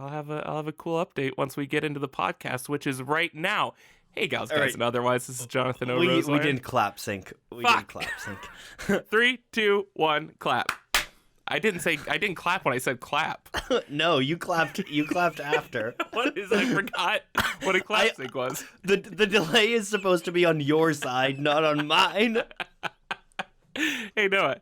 I'll have a cool update once we get into the podcast, which is right now. Hey, guys, right. and otherwise, this is Jonathan O. We Roseland. didn't clap sync. We didn't clap sync. 3, 2, 1, clap. I didn't clap when I said clap. No, you clapped after. What is, I forgot what a clap sync was. The delay is supposed to be on your side, not on mine. Hey, Noah.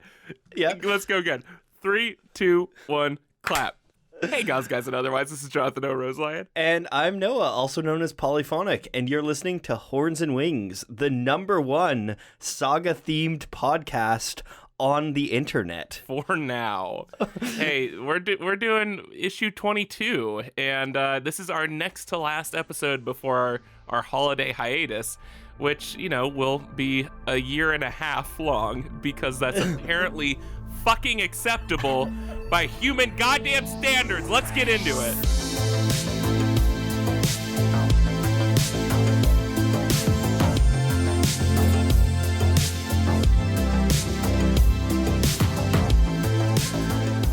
Yeah. Let's go again. 3, 2, 1, clap. Hey, guys, and otherwise, this is Jonathan O. Roseland. And I'm Noah, also known as Polyphonic, and you're listening to Horns and Wings, the #1 Saga-themed podcast on the internet. For now. Hey, we're doing issue 22, and this is our next to last episode before our holiday hiatus, which, will be a year and a half long, because that's apparently fucking acceptable by human goddamn standards. Let's get into it.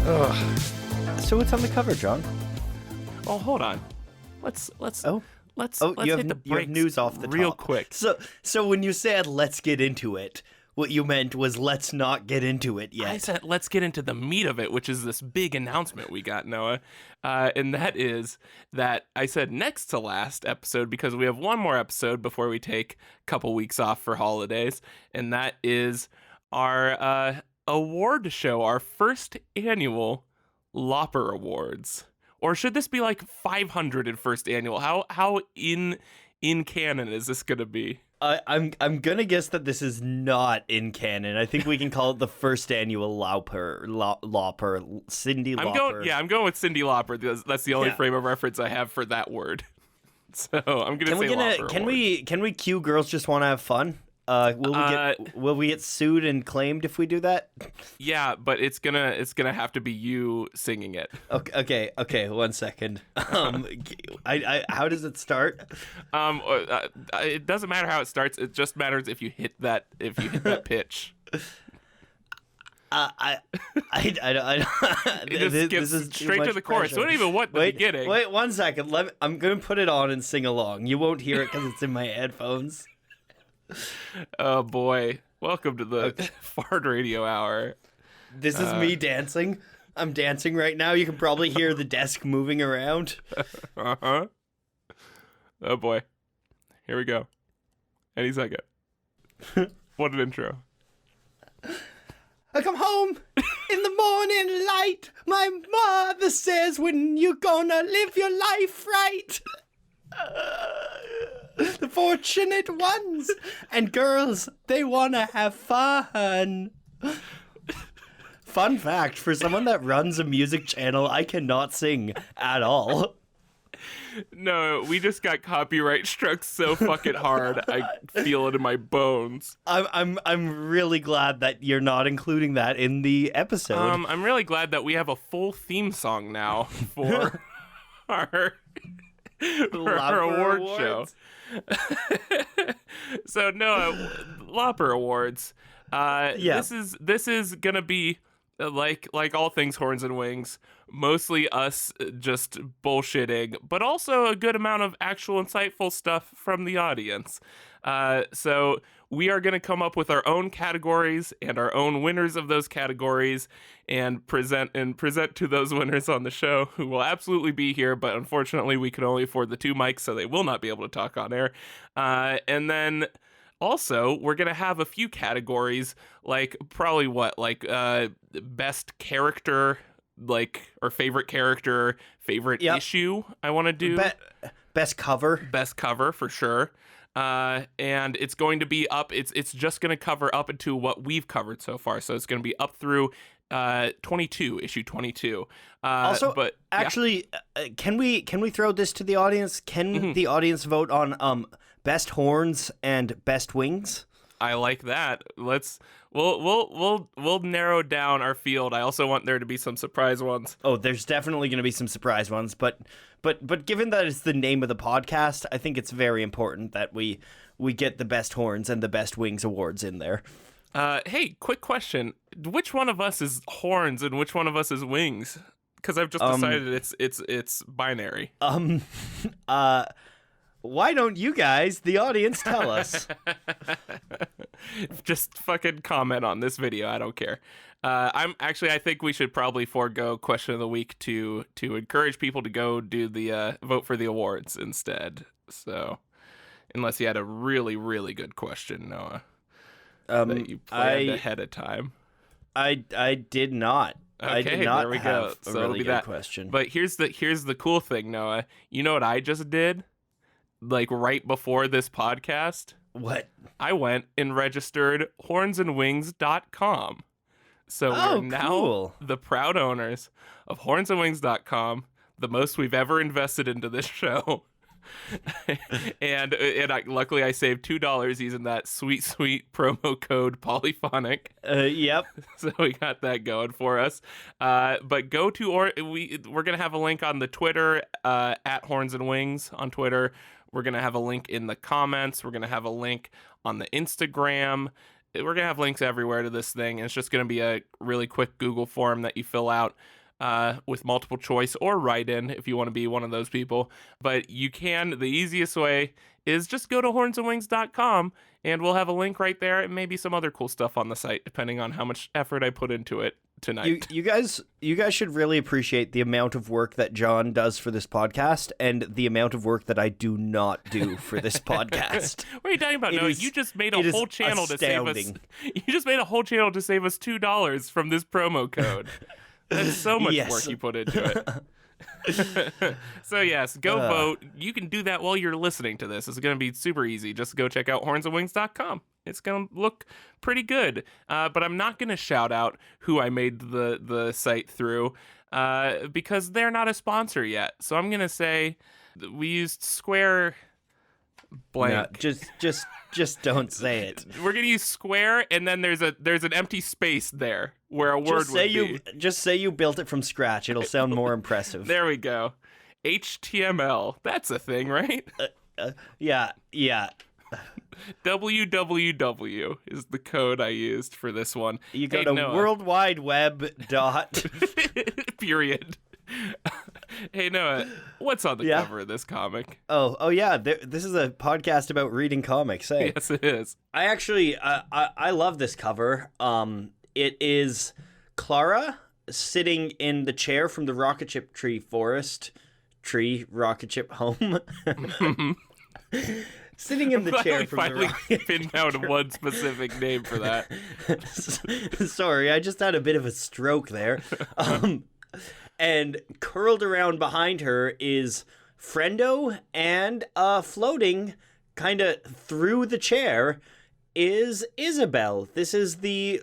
Ugh. So what's on the cover, John? Oh, hold on. Let's you hit have, the you have brakes news off the real top. quick. So when you said let's get into it, what you meant was let's not get into it yet. I said let's get into the meat of it, which is this big announcement we got, Noah. And that is that I said next to last episode because we have one more episode before we take a couple weeks off for holidays, and that is our award show, our first annual Lauper Awards. Or should this be like 501st annual? How in canon is this going to be? I'm gonna guess that this is not in canon. I think we can call it the first annual Lauper, Cyndi Lauper. I'm going with Cyndi Lauper because that's the only frame of reference I have for that word. So I'm gonna say Lauper. Can we cue Girls Just Want to Have Fun? Will we get sued and claimed if we do that? Yeah, but it's gonna have to be you singing it. Okay. 1 second. How does it start? It doesn't matter how it starts. It just matters if you hit that pitch. I It just skips straight to the chorus. So don't even want the beginning. Wait 1 second. I'm gonna put it on and sing along. You won't hear it because it's in my headphones. Oh boy, welcome to the Fart Radio Hour. This is me dancing. I'm dancing right now. You can probably hear the desk moving around. Uh-huh. Oh boy, here we go. Any second. What an intro. I come home in the morning light. My mother says, when you gonna live your life right? The fortunate ones and girls, they wanna have fun. Fun fact, for someone that runs a music channel, I cannot sing at all. No, we just got copyright struck so fucking hard. I feel it in my bones. I'm really glad that you're not including that in the episode. I'm really glad that we have a full theme song now for our award show. So no, Lauper Awards. This is gonna be like all things Horns and Wings, mostly us just bullshitting, but also a good amount of actual insightful stuff from the audience. So we are going to come up with our own categories and our own winners of those categories and present to those winners on the show, who will absolutely be here, but unfortunately we can only afford the 2 mics, so they will not be able to talk on air. And then also, we're going to have a few categories, like probably best character, or favorite character, favorite issue I want to do. Best cover. Best cover, for sure. And it's going to be up, it's just going to cover up into what we've covered so far. So it's going to be up through issue 22. Can we throw this to the audience? Can the audience vote on best horns and best wings? I like that. We'll narrow down our field. I also want there to be some surprise ones. Oh, there's definitely going to be some surprise ones, but given that it's the name of the podcast, I think it's very important that we get the best horns and the best wings awards in there. Hey, quick question. Which one of us is horns and which one of us is wings? Because I've just decided it's binary. Why don't you guys, the audience, tell us? Just fucking comment on this video. I don't care. I think we should probably forego question of the week to encourage people to go do the vote for the awards instead. So, unless you had a really, really good question, Noah, that you planned ahead of time. I did not. Okay, I did not there we go. So really it'll be good that question. But here's the cool thing, Noah. You know what I just did? Like right before this podcast? What? I went and registered hornsandwings.com. So we're now the proud owners of hornsandwings.com, the most we've ever invested into this show. and luckily I saved $2 using that sweet promo code polyphonic. Yep. So we got that going for us. But go to we're gonna have a link on the Twitter at Horns and Wings on Twitter. We're gonna have a link in the comments. We're gonna have a link on the Instagram. We're going to have links everywhere to this thing. And it's just going to be a really quick Google form that you fill out with multiple choice or write in if you want to be one of those people. But the easiest way is just go to hornsandwings.com and we'll have a link right there and maybe some other cool stuff on the site, depending on how much effort I put into it tonight. You guys should really appreciate the amount of work that John does for this podcast and the amount of work that I do not do for this podcast. What are you talking about? No, you just made a whole channel to save us. You just made a whole channel to save us $2 from this promo code. That's so much work you put into it. So yes, go vote. You can do that while you're listening to this. It's going to be super easy. Just go check out hornsandwings.com. It's going to look pretty good. But I'm not going to shout out who I made the site through because they're not a sponsor yet. So I'm going to say we used Square blank. No, just don't say it. We're going to use Square, and then there's an empty space there where a word would be. Just say you built it from scratch. It'll sound more impressive. There we go. HTML. That's a thing, right? Yeah. www is the code I used for this one. You go to worldwideweb. Period. Hey Noah, what's on the cover of this comic? Oh yeah, this is a podcast about reading comics. Eh? Yes, it is. I actually I love this cover. It is Clara sitting in the chair from the rocket ship rocket ship home. Sitting in the chair from the rocket. Pinned down one specific name for that. Sorry, I just had a bit of a stroke there. And curled around behind her is Friendo, and floating kind of through the chair is Isabel. This is the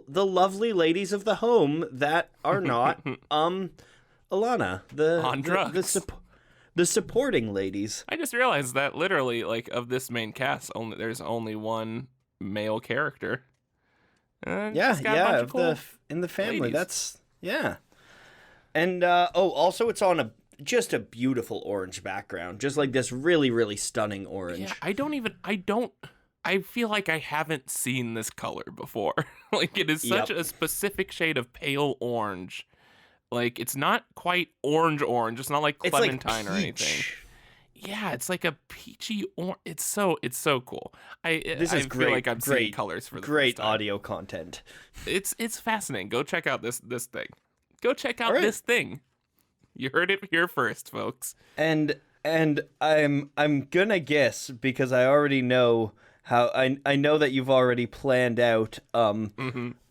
lovely ladies of the home that are not Alana, on drugs. The supporting ladies. I just realized that literally, like, of this main cast, there's only one male character. In the family. Ladies. That's And also it's on just a beautiful orange background, just like this really, really stunning orange. Yeah, I feel like I haven't seen this color before. Like, it is such a specific shade of pale orange. Like, it's not quite orange. It's not like clementine or anything. Yeah, it's like a peachy orange. It's so cool. I feel like I'm seeing colors for the great first time. Audio content. It's fascinating. Go check out this thing. Go check out this thing. You heard it here first, folks. And I'm gonna guess, because I already know how I know that you've already planned out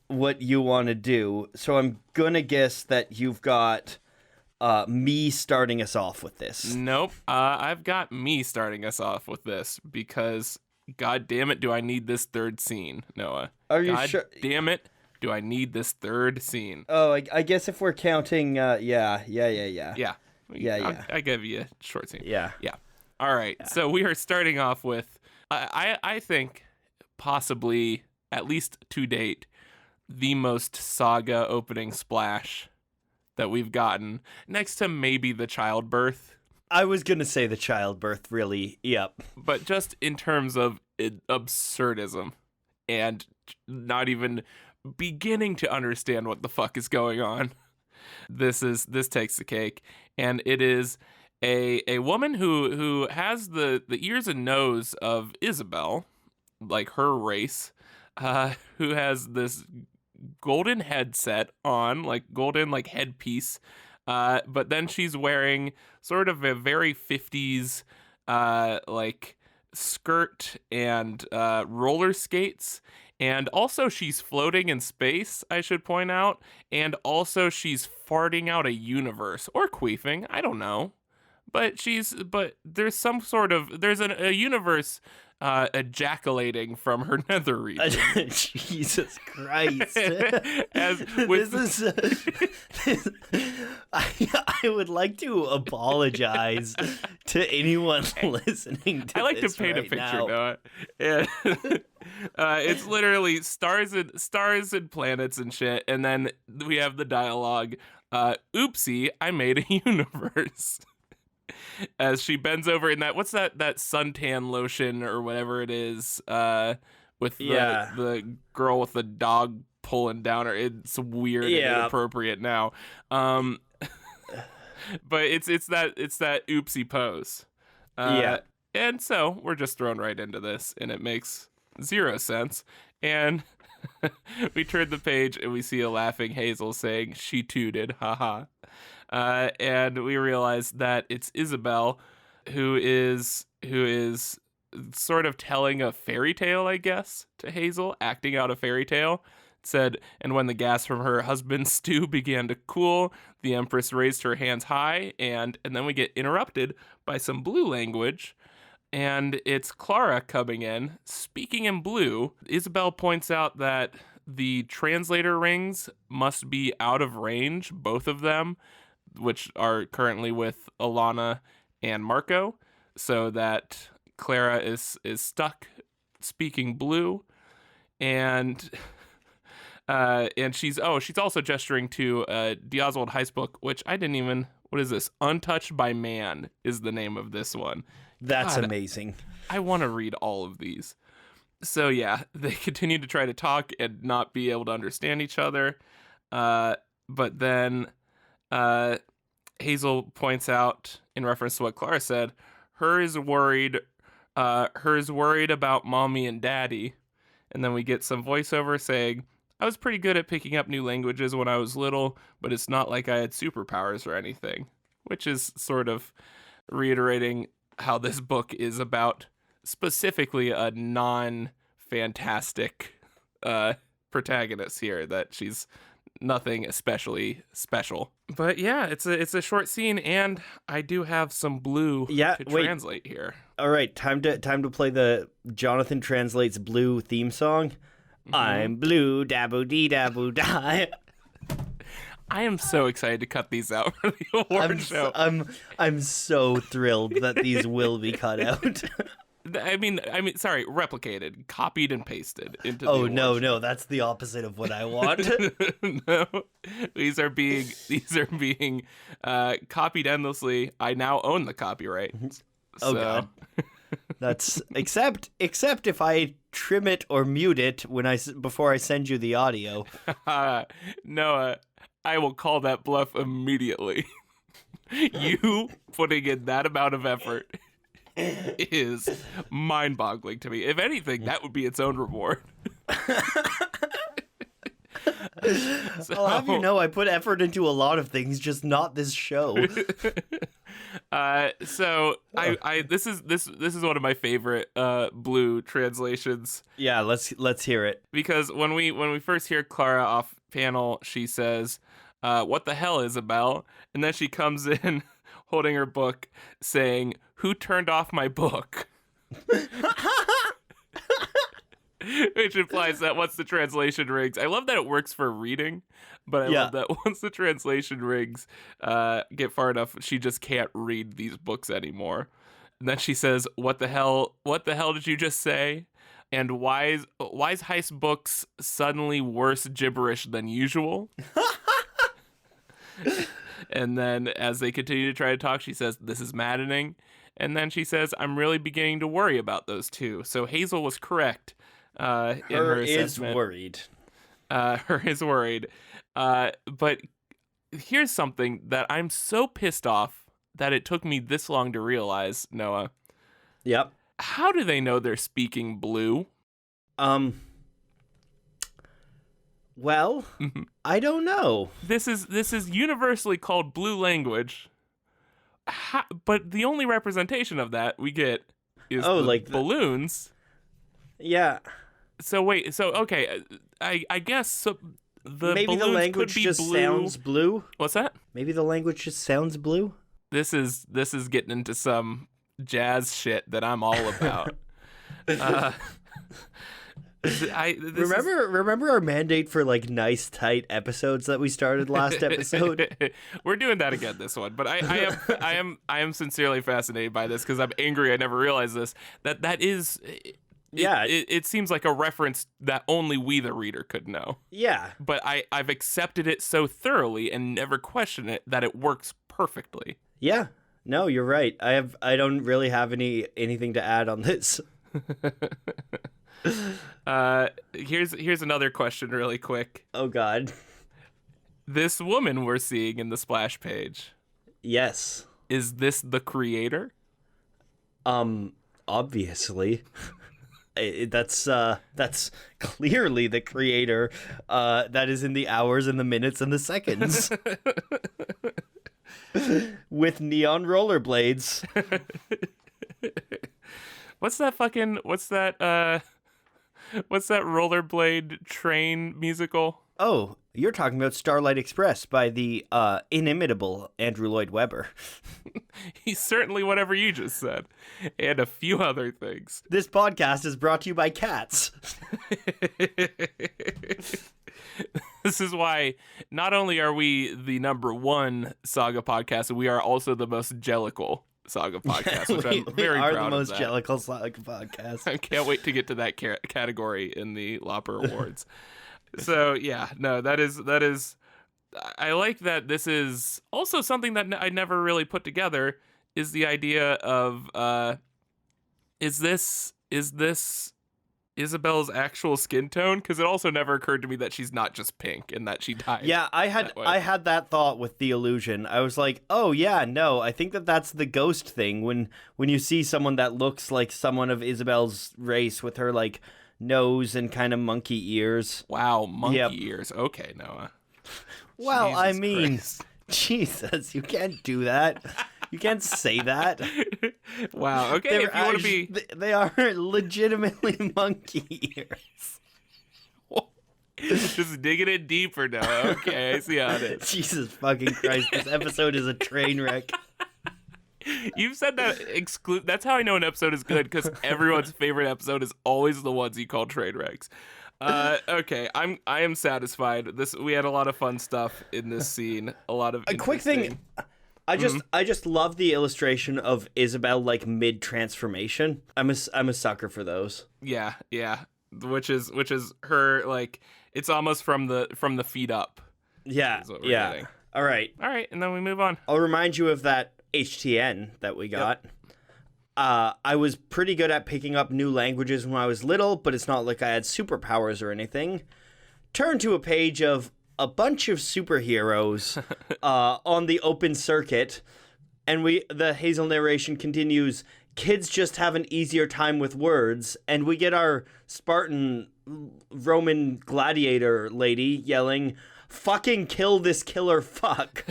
what you want to do. So I'm gonna guess that you've got me starting us off with this. Nope. I've got me starting us off with this because, god damn it, do I need this third scene, Noah? Are you sure? Damn it, do I need this third scene? Oh, I guess if we're counting, yeah. I give you a short scene. Yeah. All right. Yeah. So we are starting off with, I think, possibly, at least to date, the most Saga opening splash that we've gotten, next to maybe the childbirth. I was going to say the childbirth, really, yep. But just in terms of absurdism and not even beginning to understand what the fuck is going on. this takes the cake, and it is a woman who has the ears and nose of Isabel, like her race, who has this golden headset on, like golden like headpiece, but then she's wearing sort of a very 50s like skirt and roller skates. And also she's floating in space, I should point out. And also she's farting out a universe, or queefing, I don't know. But there's some sort of, there's a universe ejaculating from her nether region. Jesus Christ. I would like to apologize to anyone listening to I like this to paint right a picture, now. Noah. And it's literally stars and planets and shit, and then we have the dialogue, oopsie, I made a universe. As she bends over in that, what's that suntan lotion or whatever it is, with the girl with the dog pulling down her. It's weird and inappropriate now. But it's that oopsie pose. And so we're just thrown right into this, and it makes zero sense. And we turn the page and we see a laughing Hazel saying, "She tooted, haha." And we realize that it's Isabel who is sort of telling a fairy tale, I guess, to Hazel, acting out a fairy tale. It said, and when the gas from her husband's stew began to cool, the Empress raised her hands high, and then we get interrupted by some blue language, and it's Clara coming in, speaking in blue. Isabel points out that the translator rings must be out of range, both of them, which are currently with Alana and Marco, so that Clara is stuck speaking blue, and she's also gesturing to the Oswald Heiss book, which I didn't even. What is this? Untouched by Man is the name of this one. That's amazing. I want to read all of these. So yeah, they continue to try to talk and not be able to understand each other, but then Hazel points out, in reference to what Clara said, her is worried about mommy and daddy. And then we get some voiceover saying, I was pretty good at picking up new languages when I was little, but it's not like I had superpowers or anything, which is sort of reiterating how this book is about specifically a non-fantastic protagonist here, that she's nothing especially special. But yeah, it's a short scene, and I do have some blue to translate here. All right, time to play the Jonathan Translates Blue theme song. Mm-hmm. I'm blue, daboo dee daboo die. I am so excited to cut these out for the award show. I'm so thrilled that these will be cut out. I mean, sorry, replicated, copied and pasted into the award no, show. No, that's the opposite of what I want. No, these are being copied endlessly. I now own the copyright. Oh God. That's except if I trim it or mute it before I send you the audio. Noah, I will call that bluff immediately. You putting in that amount of effort is mind-boggling to me. If anything, that would be its own reward. I'll have you know, I put effort into a lot of things, just not this show. This is one of my favorite blue translations. Yeah, let's hear it. Because when we first hear Clara off panel, she says, "What the hell, Isabel?" And then she comes in holding her book, saying, "Who turned off my book?" Which implies that once the translation rings, I love that it works for reading, but I love that once the translation rings get far enough, she just can't read these books anymore. And then she says, what the hell did you just say? And why's Heiss books suddenly worse gibberish than usual? And then as they continue to try to talk, she says, this is maddening. And then she says, I'm really beginning to worry about those two. So Hazel was correct. Her is worried. Her is worried. But here's something that I'm so pissed off that it took me this long to realize, Noah. Yep. How do they know they're speaking blue? Well, I don't know. This is universally called blue language. But the only representation of that we get is balloons. Yeah. So wait, okay, I guess so maybe the language just blue. Sounds blue. What's that? Maybe the language just sounds blue. This is getting into some jazz shit that I'm all about. Remember our mandate for like nice tight episodes that we started last episode? We're doing that again this one, but I am sincerely fascinated by this because I'm angry I never realized this. That is. It seems like a reference that only we, the reader, could know. Yeah. But I've accepted it so thoroughly and never questioned it that it works perfectly. Yeah. No, you're right. I don't really have anything to add on this. Here's another question really quick. Oh God. This woman we're seeing in the splash page. Yes. Is this the creator? Obviously. That's clearly the creator. That is in the hours and the minutes and the seconds. With neon rollerblades. What's that rollerblade train musical? Oh, you're talking about Starlight Express by the inimitable Andrew Lloyd Webber. He's certainly whatever you just said, and a few other things. This podcast is brought to you by cats. This is why not only are we the #1 Saga podcast, we are also the most jellical Saga podcast, which I'm very proud of. We are the most jellical Saga podcast. I can't wait to get to that category in the Lauper Awards. So yeah, no, that is. I like that this is also something that I never really put together. Is the idea of is this Isabel's actual skin tone? Because it also never occurred to me that she's not just pink and that she died. Yeah, I had that thought with the illusion. I was like, oh yeah, no, I think that's the ghost thing. When you see someone that looks like someone of Isabel's race with her like nose and kind of monkey ears. Wow, monkey ears. Okay, Noah. Well, Jesus I mean, Christ. Jesus, you can't do that. You can't say that. Wow. Okay, if you want to be, they are legitimately monkey ears. Just digging it deeper now. Okay, I see how it is. Jesus fucking Christ! This episode is a train wreck. You've said that that's how I know an episode is good, because everyone's favorite episode is always the ones you call train wrecks. Okay, I am satisfied. We had a lot of fun stuff in this scene. A lot of a quick thing. I just love the illustration of Isabel like mid transformation. I'm a sucker for those. Yeah, which is her like it's almost from the feet up. Yeah, yeah. All right, and then we move on. I'll remind you of that HTN that we got. Yep. I was pretty good at picking up new languages when I was little, but it's not like I had superpowers or anything. Turn to a page of a bunch of superheroes on the open circuit, and the Hazel narration continues, kids just have an easier time with words, and we get our Spartan Roman gladiator lady yelling, fucking kill this killer fuck.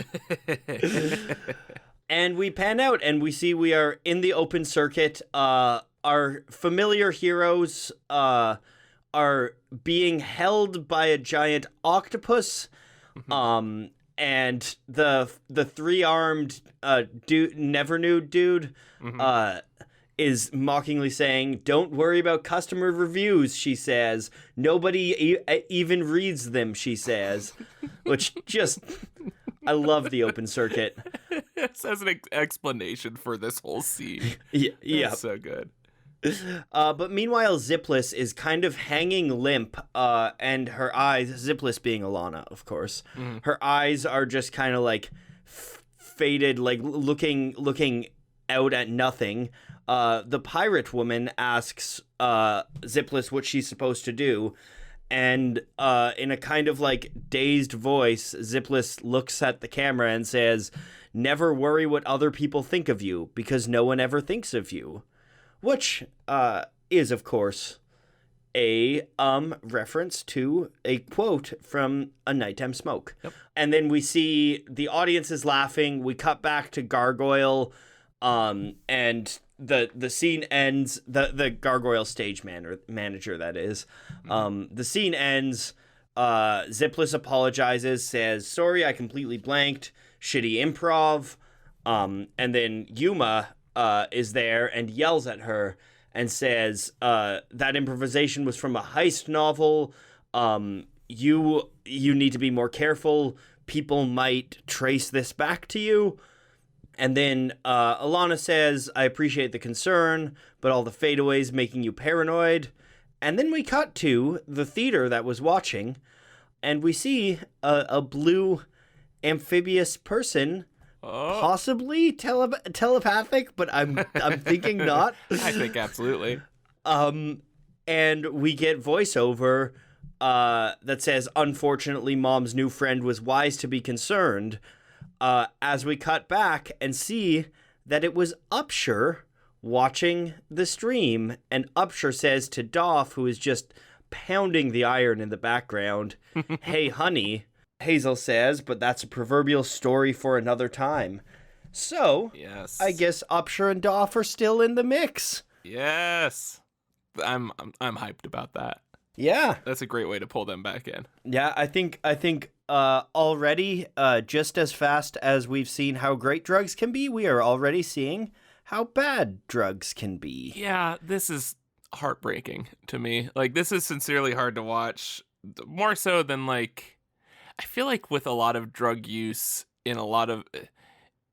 And we pan out and we see we are in the open circuit. Our familiar heroes are being held by a giant octopus. And the 3-armed never nude dude is mockingly saying, "Don't worry about customer reviews," she says. "Nobody even reads them," she says. Which just... I love the open circuit. As an explanation for this whole scene. Yeah. That's so good. But meanwhile, Zipless is kind of hanging limp, and her eyes, Zipless being Alana, of course, her eyes are just kind of like faded, like looking out at nothing. The pirate woman asks Zipless what she's supposed to do, And in a kind of like dazed voice, Zipless looks at the camera and says, "Never worry what other people think of you, because no one ever thinks of you." Which is, of course, a reference to a quote from A Nighttime Smoke. Yep. And then we see the audience is laughing. We cut back to Gargoyle, and the scene ends. The Gargoyle stage manager, that is. The scene ends. Zipless apologizes, says, "Sorry, I completely blanked. Shitty improv." And then Yuma is there and yells at her and says, that improvisation was from a heist novel. You need to be more careful. People might trace this back to you. And then Alana says, "I appreciate the concern, but all the fadeaways making you paranoid." And then we cut to the theater that was watching, and we see a blue amphibious person, possibly telepathic, but I'm thinking not. I think absolutely. And we get voiceover that says, "Unfortunately, Mom's new friend was wise to be concerned." As we cut back and see that it was Upshur watching the stream, and Upshur says to Doff, who is just pounding the iron in the background, "Hey, honey." Hazel says, "But that's a proverbial story for another time." So, yes, I guess Upshur and Doff are still in the mix. Yes, I'm hyped about that. Yeah, that's a great way to pull them back in. Yeah, I think already, just as fast as we've seen how great drugs can be, we are already seeing how bad drugs can be. Yeah, this is heartbreaking to me. Like, this is sincerely hard to watch, more so than, like, I feel like with a lot of drug use in a lot of,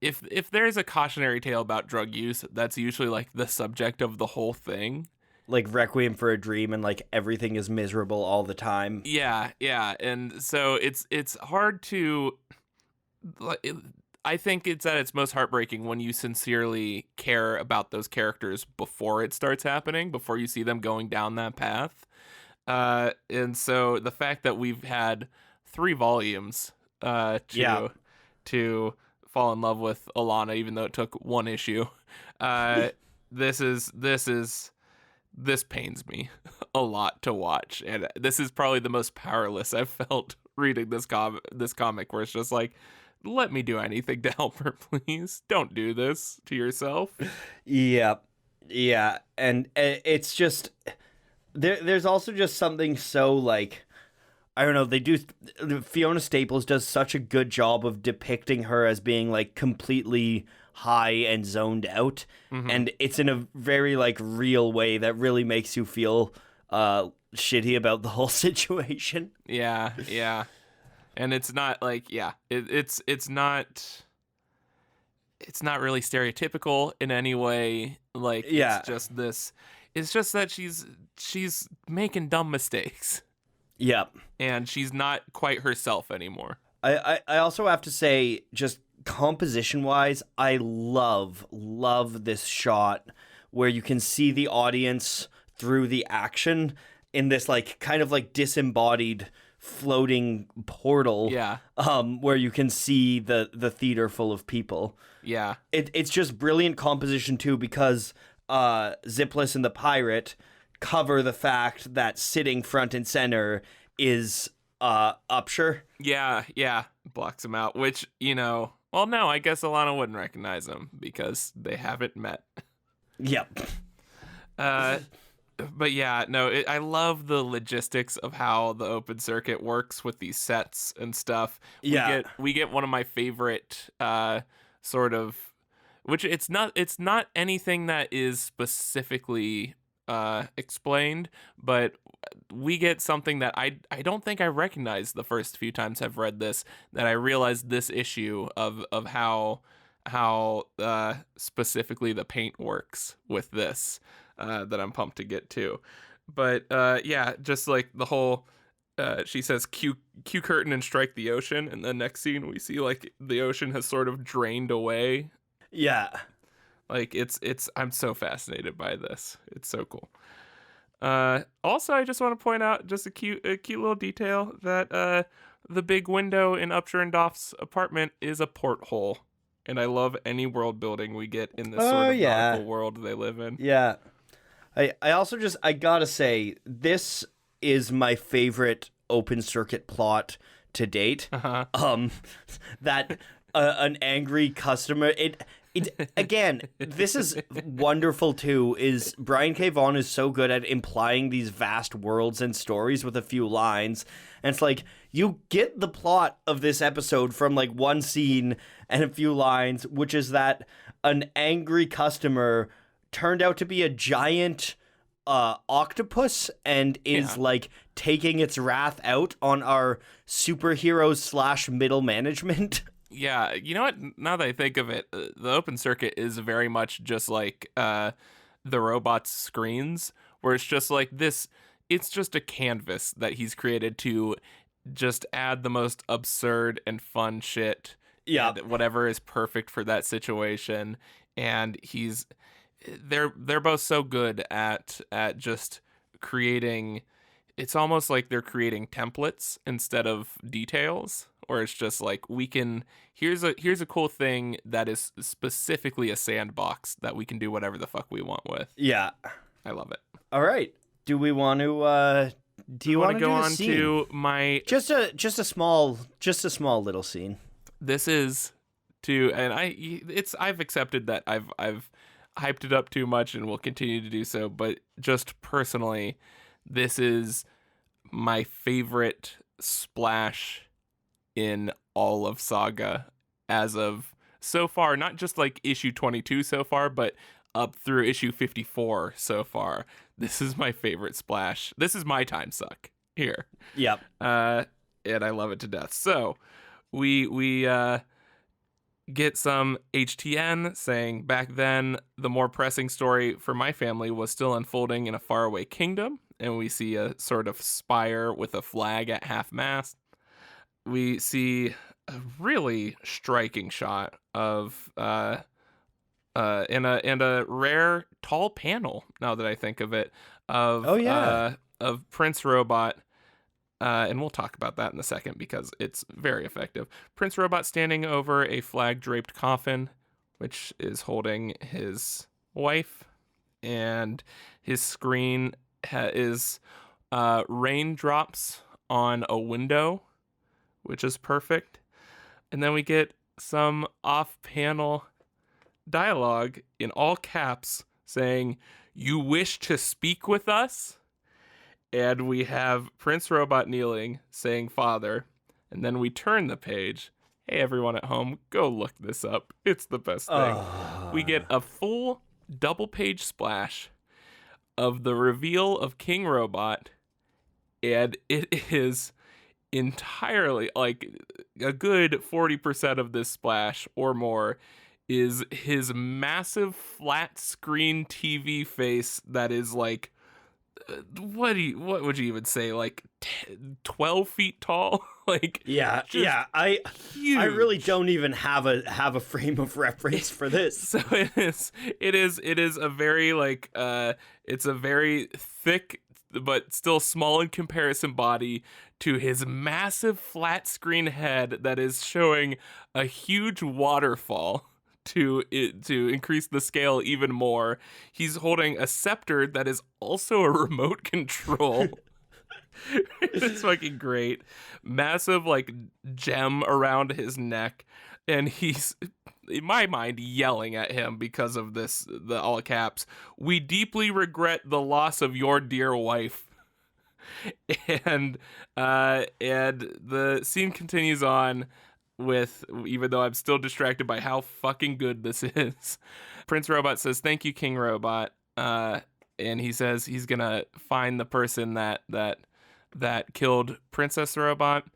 if there's a cautionary tale about drug use, that's usually like the subject of the whole thing. Like Requiem for a Dream, and like everything is miserable all the time. Yeah, and so it's hard to, I think it's at its most heartbreaking when you sincerely care about those characters before it starts happening, before you see them going down that path. And so the fact that we've had 3 volumes to fall in love with Alana, even though it took 1 issue, this pains me a lot to watch, and this is probably the most powerless I've felt reading this comic, where it's just like, let me do anything to help her, please. Don't do this to yourself. Yeah, and it's just there's also just something so, like, I don't know, Fiona Staples does such a good job of depicting her as being like completely high and zoned out, and it's in a very like real way that really makes you feel shitty about the whole situation. Yeah, and it's not like, it's not really stereotypical in any way. Like, it's just that she's making dumb mistakes. Yep. And she's not quite herself anymore. I also have to say, just composition-wise, I love this shot where you can see the audience through the action in this like kind of like disembodied floating portal. Yeah. Where you can see the theater full of people. Yeah. It's just brilliant composition too, because Zipless and the pirate cover the fact that sitting front and center is Upshur. Yeah, blocks him out, which, well, no, I guess Alana wouldn't recognize him because they haven't met. Yep. But yeah, no, I love the logistics of how the open circuit works with these sets and stuff. We get one of my favorite sort of, which it's not anything that is specifically explained, but we get something that I don't think I recognized the first few times I've read this, that I realized this issue of how specifically the paint works with this, that I'm pumped to get to. But just like the whole she says cue curtain and strike the ocean, and the next scene we see like the ocean has sort of drained away. Yeah. Like it's I'm so fascinated by this. It's so cool. Also, I just want to point out just a cute little detail that the big window in Upshur and Doff's apartment is a porthole, and I love any world building we get in this sort Oh of yeah, nautical world they live in. yeah. I also just I gotta say this is my favorite open circuit plot to date. That an angry customer. It again. This is wonderful too. Is Brian K. Vaughan is so good at implying these vast worlds and stories with a few lines, and it's like you get the plot of this episode from like one scene and a few lines, which is that an angry customer turned out to be a giant octopus and is like taking its wrath out on our superheroes / middle management. Yeah, you know what? Now that I think of it, the open circuit is very much just like the robot's screens, where it's just like this. It's just a canvas that he's created to just add the most absurd and fun shit. Yeah, whatever is perfect for that situation, and they're both so good at just creating. It's almost like they're creating templates instead of details, or it's just like here's a cool thing that is specifically a sandbox that we can do whatever the fuck we want with. Yeah, I love it. All right, do we want to? Do you want to go on scene? to my just a small little scene? This is and I've accepted that I've hyped it up too much and will continue to do so, but just personally, this is my favorite splash in all of Saga as of so far, not just like issue 22 so far, but up through issue 54 so far. This is my favorite splash. This is my time suck here. Yep. And I love it to death. So we get some HTN saying back then the more pressing story for my family was still unfolding in a faraway kingdom, and we see a sort of spire with a flag at half mast. We see a really striking shot of and a rare tall panel, now that I think of it, of of Prince Robot. And we'll talk about that in a second because it's very effective. Prince Robot standing over a flag-draped coffin, which is holding his wife, and his screen is raindrops on a window, which is perfect. And then we get some off-panel dialogue in all caps saying, "You wish to speak with us?" And we have Prince Robot kneeling, saying "Father." And then we turn the page. Hey, everyone at home, go look this up. It's the best thing. We get a full double-page splash of the reveal of King Robot. And it is entirely, like, a good 40% of this splash or more is his massive flat-screen TV face that is, like, what would you even say, like 12 feet tall? Like, I really don't even have a frame of reference for this. So it is a very like it's a very thick but still small in comparison body to his massive flat screen head that is showing a huge waterfall to increase the scale even more. He's holding a scepter that is also a remote control. It's fucking great. Massive like gem around his neck, and he's, in my mind, yelling at him because of this, the all caps, "We deeply regret the loss of your dear wife." And the scene continues on with, even though I'm still distracted by how fucking good this is, Prince Robot says, "Thank you, King Robot." And he says he's gonna find the person that killed Princess Robot.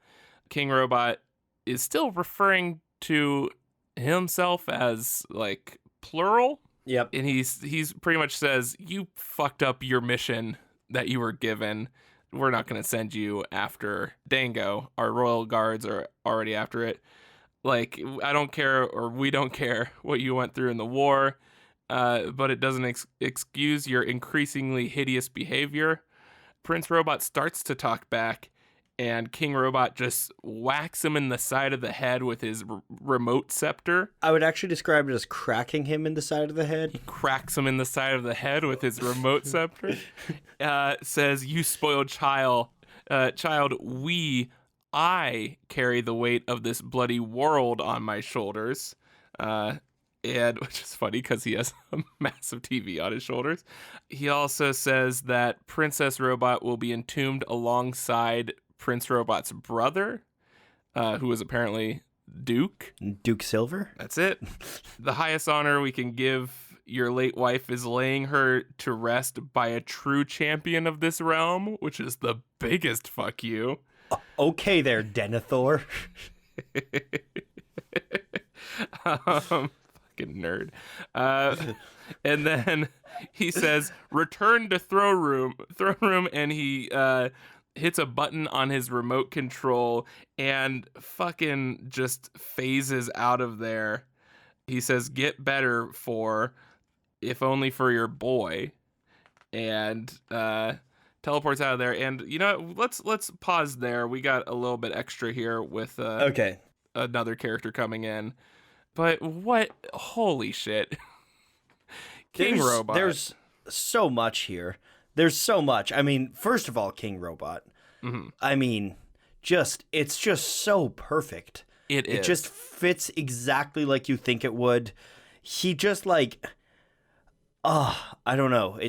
King Robot is still referring to himself as like plural. Yep. And he's pretty much says, "You fucked up your mission that you were given. We're not going to send you after Dango. Our royal guards are already after it. Like, I don't care, or we don't care what you went through in the war. but it doesn't excuse your increasingly hideous behavior. Prince Robot starts to talk back, and King Robot just whacks him in the side of the head with his remote scepter. I would actually describe it as cracking him in the side of the head. He cracks him in the side of the head with his remote scepter. Says, "You spoiled child, I carry the weight of this bloody world on my shoulders." And which is funny because he has a massive TV on his shoulders. He also says that Princess Robot will be entombed alongside Prince Robot's brother, who is apparently Duke Silver. That's it. The highest honor we can give your late wife is laying her to rest by a true champion of this realm, which is the biggest fuck you. Okay there, Denethor. Fucking nerd. And then he says, "Return to throne room," and he hits a button on his remote control and fucking just phases out of there. He says, "Get better for, if only for your boy," and teleports out of there. And you know, let's pause there. We got a little bit extra here with another character coming in. But what? Holy shit. King Robot. There's so much here. There's so much. I mean, first of all, King Robot. Mm-hmm. I mean, it's just so perfect. It just fits exactly like you think it would. He just like, I don't know.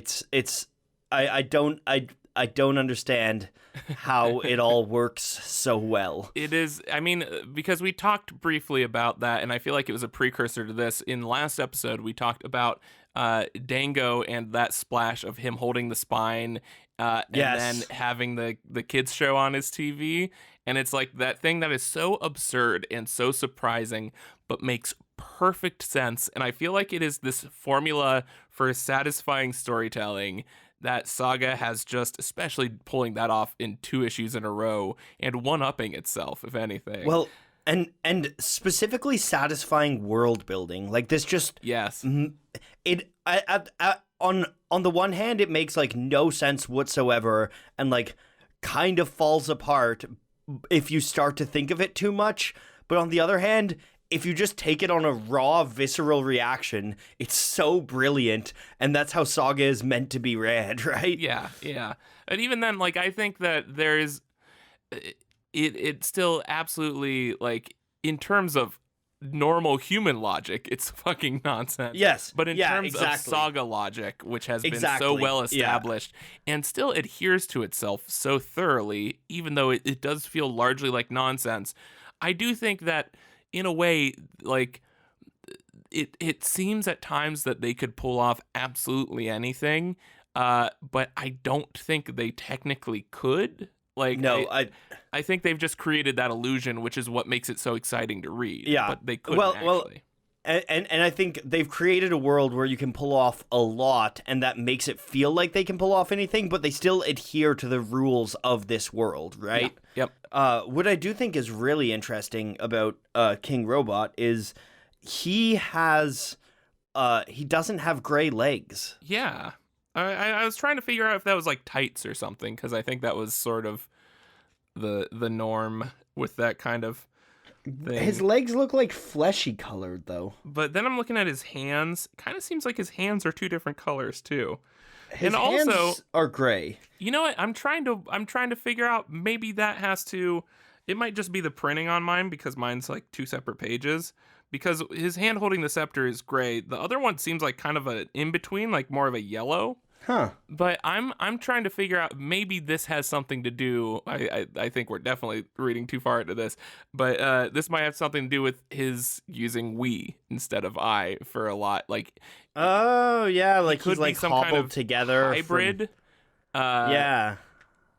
I don't understand how it all works so well. It is, I mean, because we talked briefly about that, and I feel like it was a precursor to this. In the last episode, we talked about Dango and that splash of him holding the spine and then having the kids show on his TV. And it's like that thing that is so absurd and so surprising, but makes perfect sense. And I feel like it is this formula for satisfying storytelling that Saga has just, especially pulling that off in 2 issues in a row and one-upping itself, if anything. Well, and specifically satisfying world building. Like this just... Yes. On the one hand, it makes like no sense whatsoever and like kind of falls apart if you start to think of it too much. But on the other hand, if you just take it on a raw, visceral reaction, it's so brilliant, and that's how Saga is meant to be read, right? Yeah. And even then, like, I think that there's... It still absolutely, like, in terms of normal human logic, it's fucking nonsense. Yes. But in terms of Saga logic, which has been so well established, and still adheres to itself so thoroughly, even though it does feel largely like nonsense, I do think that in a way, like, it seems at times that they could pull off absolutely anything, but I don't think they technically could. Like, no, I think they've just created that illusion, which is what makes it so exciting to read. Yeah, but they couldn't actually. And I think they've created a world where you can pull off a lot, and that makes it feel like they can pull off anything, but they still adhere to the rules of this world, right? Yep. What I do think is really interesting about King Robot is he doesn't have gray legs. Yeah. I was trying to figure out if that was like tights or something, because I think that was sort of the norm with that kind of thing. His legs look like fleshy colored, though. But then I'm looking at his hands. Kind of seems like his hands are 2 different colors too. His hands are gray. You know what? I'm trying to figure out. Maybe that has to. It might just be the printing on mine, because mine's like 2 separate pages. Because his hand holding the scepter is gray. The other one seems like kind of a in between, like more of a yellow. Huh. But I'm trying to figure out, maybe this has something to do. I think we're definitely reading too far into this, but this might have something to do with his using we instead of I for a lot. Like, oh yeah, like he's like some kind of together hybrid. Yeah.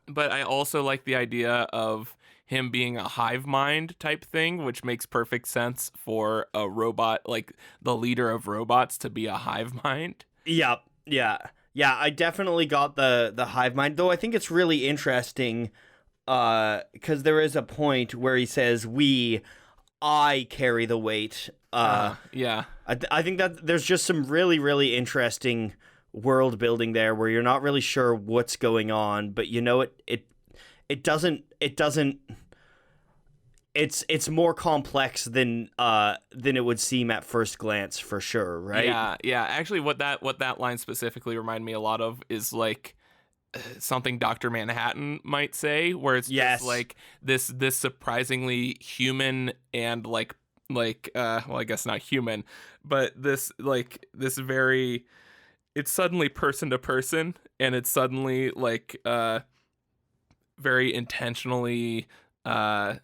But I also like the idea of him being a hive mind type thing, which makes perfect sense for a robot, like the leader of robots, to be a hive mind. Yep. Yeah, I definitely got the hive mind, though I think it's really interesting because there is a point where he says, I carry the weight. Yeah. I think that there's just some really, really interesting world building there where you're not really sure what's going on, but it doesn't it's more complex than it would seem at first glance, for sure, right? Yeah. Actually, what that line specifically reminded me a lot of is like something Dr. Manhattan might say, where it's just like this surprisingly human and like well, I guess not human, but this very, it's suddenly person to person, and it's suddenly like very intentionally I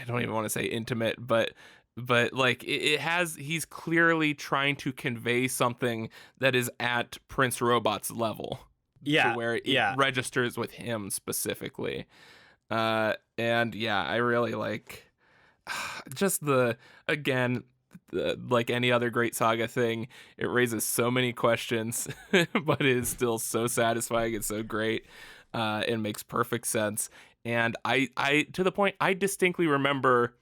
don't even want to say intimate, but like it has, he's clearly trying to convey something that is at Prince Robot's level, to where it registers with him specifically. And yeah, I really like just like any other great Saga thing, it raises so many questions, but it is still so satisfying. It's so great. It makes perfect sense. And I to the point, I distinctly remember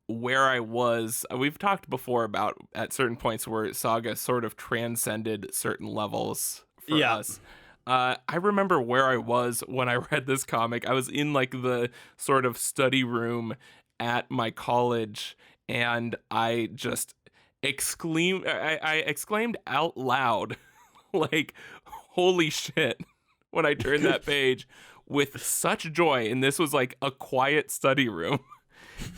where I was. We've talked before about at certain points where Saga sort of transcended certain levels for us. I remember where I was when I read this comic. I was in like the sort of study room at my college, and I just exclaimed out loud, like, holy shit, when I turned that page with such joy. And this was like a quiet study room.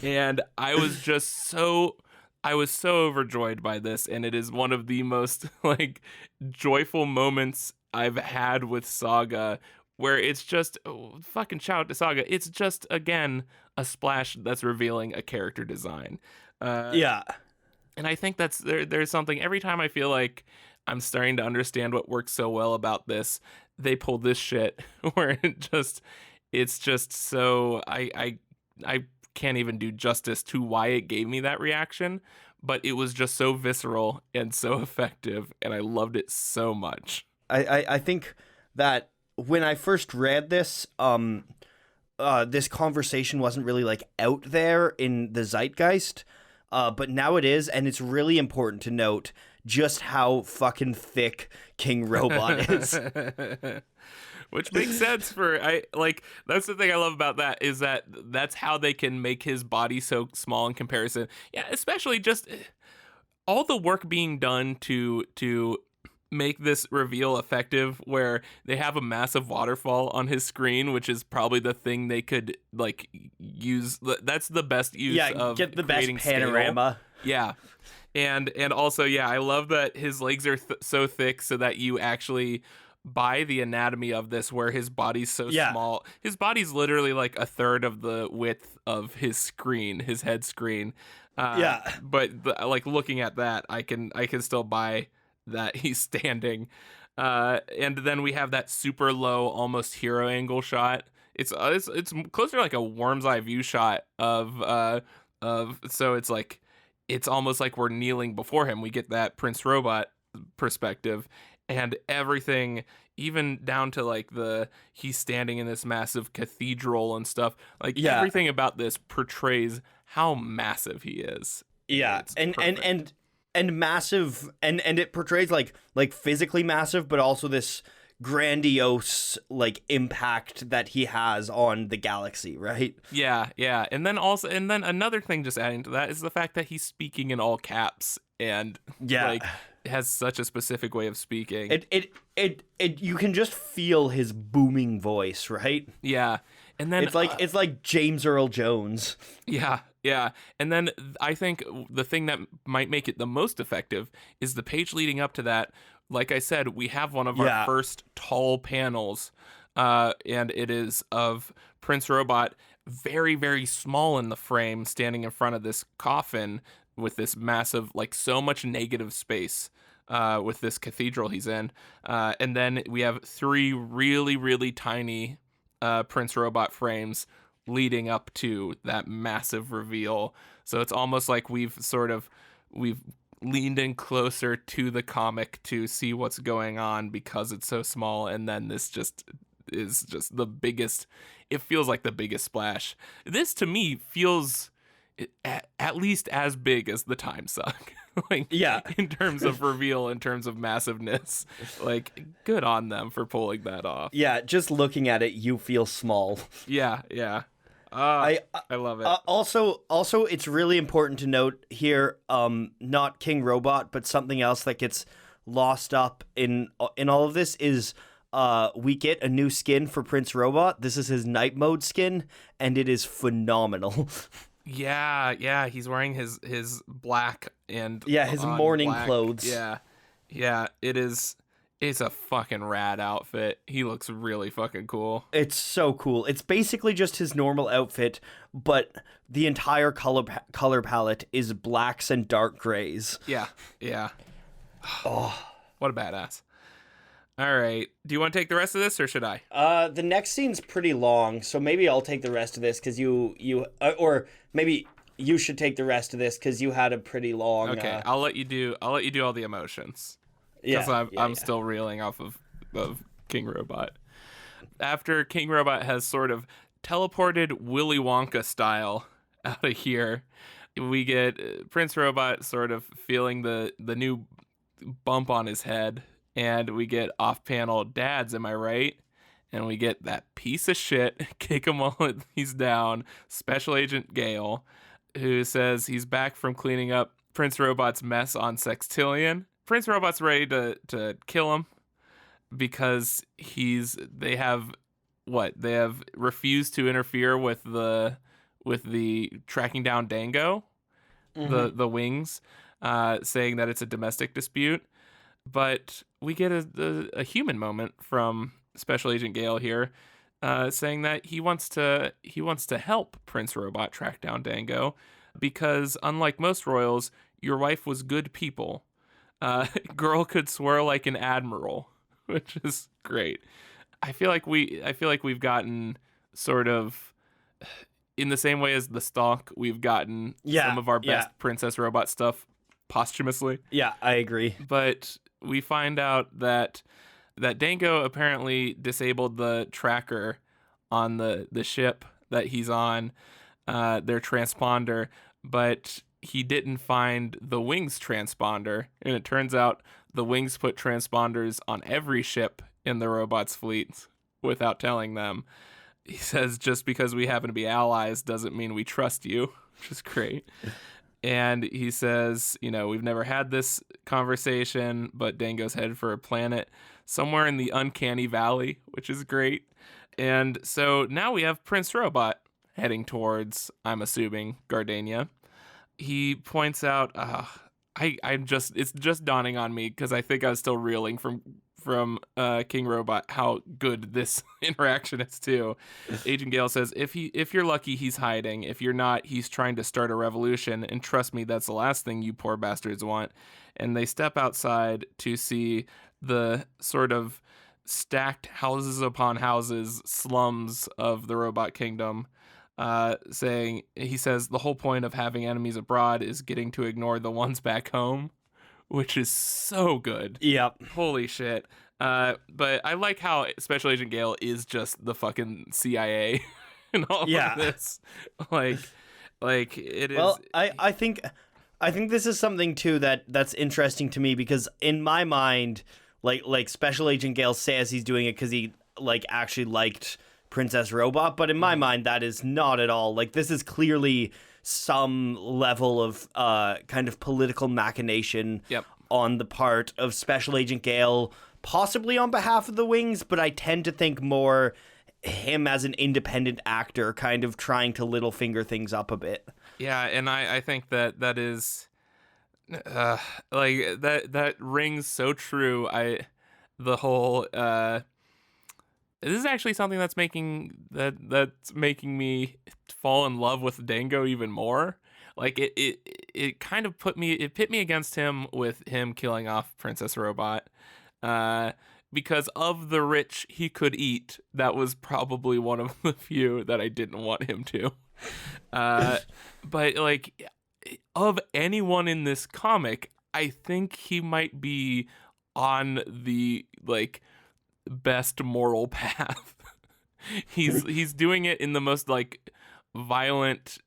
And I was so overjoyed by this. And it is one of the most like joyful moments I've had with Saga, where it's just fucking shout out to Saga. It's just, again, a splash that's revealing a character design. And I think that's there's something, every time I feel like I'm starting to understand what works so well about this, they pull this shit where it's just so, I can't even do justice to why it gave me that reaction, but it was just so visceral and so effective, and I loved it so much. I think that when I first read this, this conversation wasn't really like out there in the zeitgeist, but now it is, and it's really important to note just how fucking thick King Robot is. Which makes sense that's the thing I love about that, is that that's how they can make his body so small in comparison. Yeah, especially just all the work being done to make this reveal effective, where they have a massive waterfall on his screen, which is probably the thing they could like use. That's the best use of get the best panorama. Scale. Yeah. And also, I love that his legs are so thick so that you actually buy the anatomy of this, where his body's so small. His body's literally like a third of the width of his screen, his head screen. But like looking at that, I can still buy that he's standing. And then we have that super low, almost hero angle shot. It's closer to like a worm's eye view shot of so it's like, it's almost like we're kneeling before him. We get that Prince Robot perspective, and everything, even down to like he's standing in this massive cathedral and stuff. Like everything about this portrays how massive he is. Yeah, and massive, and it portrays like physically massive, but also this grandiose like impact that he has on the galaxy, right? Yeah. And then another thing, just adding to that, is the fact that he's speaking in all caps, and like has such a specific way of speaking. It you can just feel his booming voice, right? Yeah. And then it's like James Earl Jones. Yeah. And then I think the thing that might make it the most effective is the page leading up to that. Like I said, we have one of our first tall panels, and it is of Prince Robot, very, very small in the frame, standing in front of this coffin with this massive, like, so much negative space with this cathedral he's in. And then we have 3 really, really tiny Prince Robot frames leading up to that massive reveal. So it's almost like we've leaned in closer to the comic to see what's going on because it's so small, and then this just is just the biggest, it feels like the biggest splash. This to me feels at least as big as the time suck. Like, yeah, in terms of reveal, in terms of massiveness, like, good on them for pulling that off. Yeah, just looking at it, you feel small. Yeah. I love it. Also, it's really important to note here, not King Robot, but something else that gets lost up in all of this is, we get a new skin for Prince Robot. This is his night mode skin, and it is phenomenal. Yeah, he's wearing his black and his morning black. clothes. Yeah, it's a fucking rad outfit. He looks really fucking cool. It's so cool. It's basically just his normal outfit, but the entire color palette is blacks and dark grays. Yeah. Oh, what a badass. All right. Do you want to take the rest of this, or should I? The next scene's pretty long, so maybe I'll take the rest of this because or maybe you should take the rest of this because you had a pretty long. Okay, I'll let you do all the emotions. Because I'm still reeling off of King Robot. After King Robot has sort of teleported Willy Wonka style out of here, we get Prince Robot sort of feeling the new bump on his head, and we get off-panel dads, am I right? And we get that piece of shit, kick him while he's down, Special Agent Gale, who says he's back from cleaning up Prince Robot's mess on Sextillion. Prince Robot's ready to kill him because they have refused to interfere with the tracking down Dango, the wings, saying that it's a domestic dispute. But we get a human moment from Special Agent Gale here, saying that he wants to help Prince Robot track down Dango because, unlike most royals, your wife was good people. Girl could swear like an admiral, which is great. I feel like we've gotten sort of in the same way as the Stalk, we've gotten some of our best Princess Robot stuff posthumously. Yeah, I agree. But we find out that Dango apparently disabled the tracker on the ship that he's on, their transponder, but he didn't find the Wings transponder, and it turns out the Wings put transponders on every ship in the robot's fleet without telling them. He says, just because we happen to be allies doesn't mean we trust you, which is great. And he says, we've never had this conversation, but Dango's headed for a planet somewhere in the Uncanny Valley, which is great. And so now we have Prince Robot heading towards, I'm assuming, Gardania. He points out, it's just dawning on me because I think I was still reeling from King Robot how good this interaction is too. Agent Gale says, if you're lucky, he's hiding. If you're not, he's trying to start a revolution. And trust me, that's the last thing you poor bastards want. And they step outside to see the sort of stacked houses upon houses slums of the Robot Kingdom. He says the whole point of having enemies abroad is getting to ignore the ones back home, which is so good. Yep. Holy shit. But I like how Special Agent Gale is just the fucking CIA and all of this. Like it is. Well, I think this is something too that's interesting to me because in my mind, like Special Agent Gale says he's doing it because he actually liked Princess Robot, but in my mind that is not at all. This is clearly some level of kind of political machination on the part of Special Agent Gale, possibly on behalf of the Wings, but I tend to think more him as an independent actor kind of trying to little finger things up a bit. Yeah, and I think that is that rings so true. The whole this is actually something that's making me fall in love with Dango even more. It kind of pit me against him with him killing off Princess Robot. Because of the rich he could eat, that was probably one of the few that I didn't want him to. But of anyone in this comic, I think he might be on the best moral path. He's doing it in the most violent,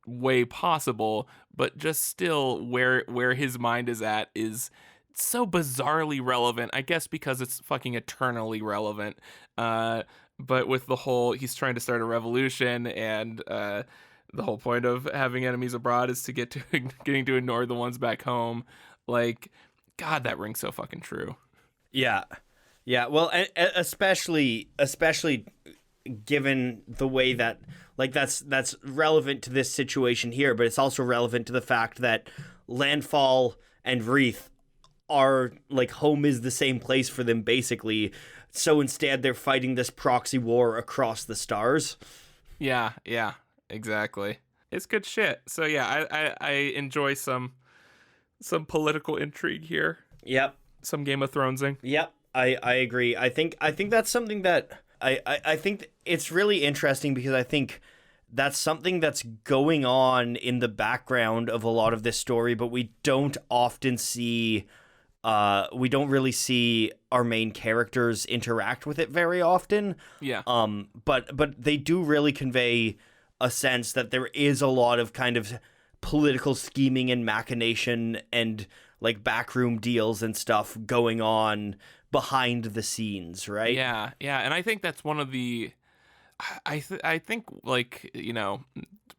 way possible, but just still where his mind is at is so bizarrely relevant, I guess, because it's fucking eternally relevant. But with the whole, he's trying to start a revolution, and the whole point of having enemies abroad is to getting to ignore the ones back home. Like, God, that rings so fucking true. Yeah. Well, especially given the way that, like, that's relevant to this situation here, but it's also relevant to the fact that Landfall and Wreath are, like, home is the same place for them, basically. So instead, they're fighting this proxy war across the stars. Yeah, exactly. It's good shit. So yeah, I enjoy some political intrigue here. Yep. Some Game of Thronesing. Yep. I agree. I think that's something that I think it's really interesting, because I think that's something that's going on in the background of a lot of this story, but we don't often see. We don't really see our main characters interact with it very often. Yeah. But they do really convey a sense that there is a lot of kind of political scheming and machination and, like, backroom deals and stuff going on behind the scenes, right? Yeah, and I think that's one of the. I think, like, you know,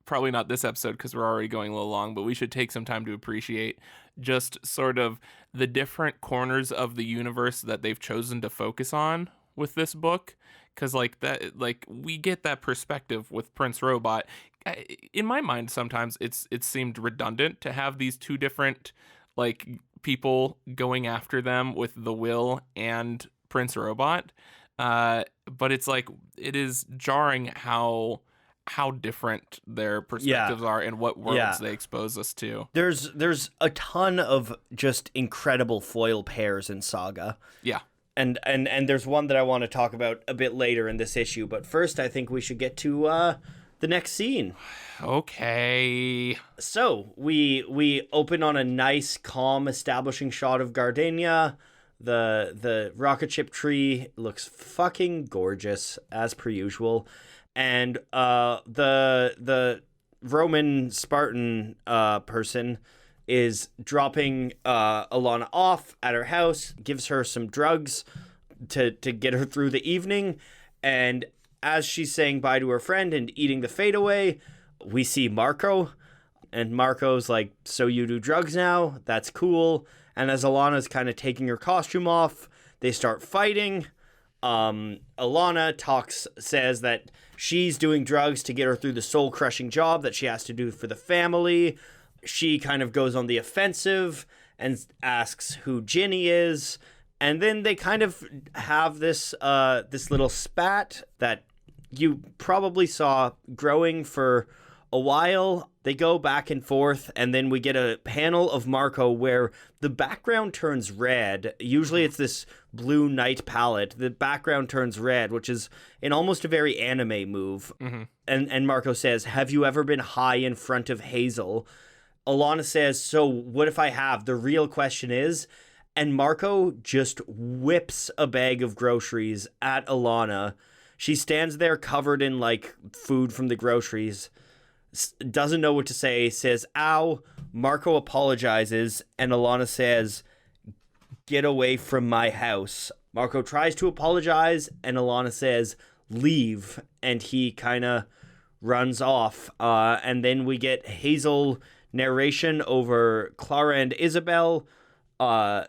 probably not this episode because we're already going a little long, but we should take some time to appreciate just sort of the different corners of the universe that they've chosen to focus on with this book, because, like, that, like, we get that perspective with Prince Robot. In my mind, sometimes it seemed redundant to have these two different, like, people going after them with the Will and Prince Robot. But it's like, it is jarring how different their perspectives are and what worlds they expose us to. There's a ton of just incredible foil pairs in Saga. Yeah. And there's one that I want to talk about a bit later in this issue, but first I think we should get to the next scene. Okay. So, we open on a nice, calm, establishing shot of Gardenia. The rocket ship tree looks fucking gorgeous, as per usual. And the Roman Spartan person is dropping Alana off at her house, gives her some drugs to get her through the evening, and as she's saying bye to her friend and eating the fade away, we see Marco, and Marco's like, "So you do drugs now? That's cool." And as Alana's kind of taking her costume off, they start fighting. Alana says that she's doing drugs to get her through the soul-crushing job that she has to do for the family. She kind of goes on the offensive and asks who Ginny is. And then they kind of have this little spat that you probably saw growing for a while. They go back and forth, and then we get a panel of Marco where the background turns red. Usually it's this blue night palette. The background turns red, which is in almost a very anime move. Mm-hmm. And Marco says, "Have you ever been high in front of Hazel?" Alana says, "So what if I have? The real question is..." And Marco just whips a bag of groceries at Alana. She stands there covered in, like, food from the groceries, doesn't know what to say, says, "Ow." Marco apologizes, and Alana says, "Get away from my house." Marco tries to apologize, and Alana says, "Leave." And he kind of runs off. And then we get Hazel narration over Clara and Isabel,